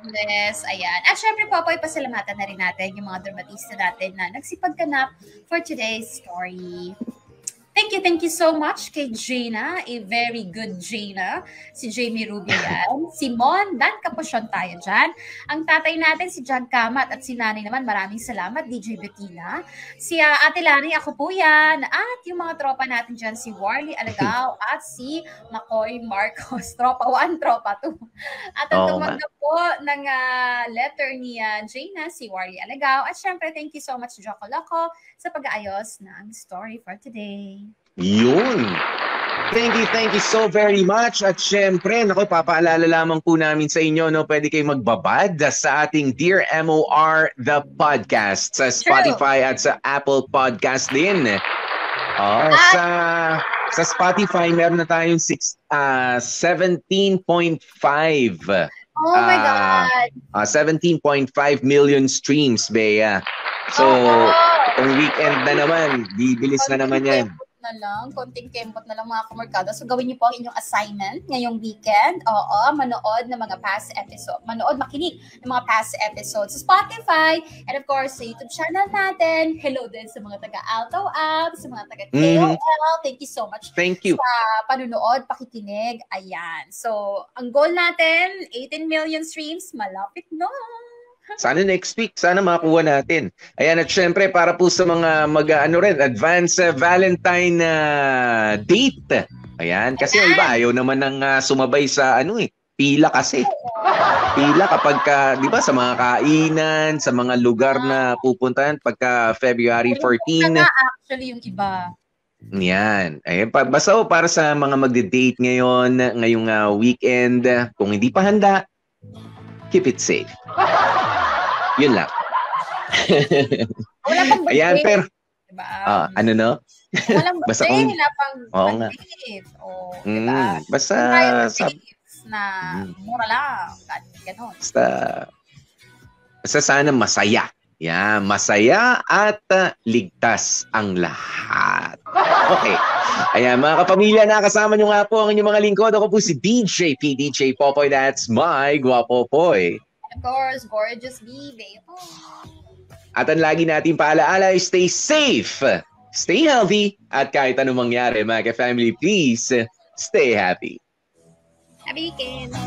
Bless. Ayan. At syempre, Popoy, pasalamatan na rin natin yung mga dramatista natin na nagsipagkanap for today's story. Thank you so much kay Jaina, a very good Jaina. Si Jamie Rubio yan. Si Mon, Dan Kaposyon tayo dyan. Ang tatay natin si John Kamat at si nanay naman, maraming salamat, DJ Bettina. Si Ate Lani, ako po yan. At yung mga tropa natin dyan, si Warley Alagao at si Makoy Marcos. Tropa 1, tropa 2. At ang tumanggap po ng letter ni Jaina, si Warley Alagao. At syempre, thank you so much, Joko Loco, sa pag-aayos ng story for today. Yun. Thank you so very much. At syempre, naku, papaalala lamang po namin sa inyo, no, pwede kayong magbabad sa ating Dear MOR The Podcast sa Spotify at sa Apple Podcast din. Sa Spotify, meron na tayong 17.5. Oh my God! 17.5 million streams, Bea. So, kung weekend na naman, bibilis na naman yan. Konting kembot na lang mga kamarkada. So gawin niyo po ang inyong assignment ngayong weekend. Manood ng mga past episode. Makinig ng mga past episodes sa Spotify and of course sa YouTube channel natin. Hello din sa mga taga-Alto app, sa mga taga-KOL. Thank you so much. Thank you. Sa panunood, pakikinig. Ayan. So, ang goal natin, 18 million streams. Malapit no. Sana next week, sana makakuha natin. Ayan, at syempre, para po sa mga advance Valentine date. Ayan, kasi iba, ayaw naman ng sumabay sa pila kasi. Pila kapag di ba, sa mga kainan, sa mga lugar na pupuntahan pagka February 14. Actually, yung iba. Yan. Ayan, basta para sa mga magde-date ngayong weekend, kung hindi pa handa, keep it safe. Yun lang. Wala pang ayan, pero diba? Ano no? Walang basta birthday, wala pang birthday. Diba? Basta na mura lang. Ganon. Basta sana masaya. Yan, masaya at ligtas ang lahat. Okay. Ayan, mga kapamilya, nakasama nyo nga po ang inyong mga lingkod. Ako po si DJ P. DJ Popoy. That's my Guwapo Poy. Of course, gorgeous baby. At ang lagi natin paalaala, stay safe, stay healthy, at kahit anong mangyari, mga ka-family, please, stay happy. Happy weekend!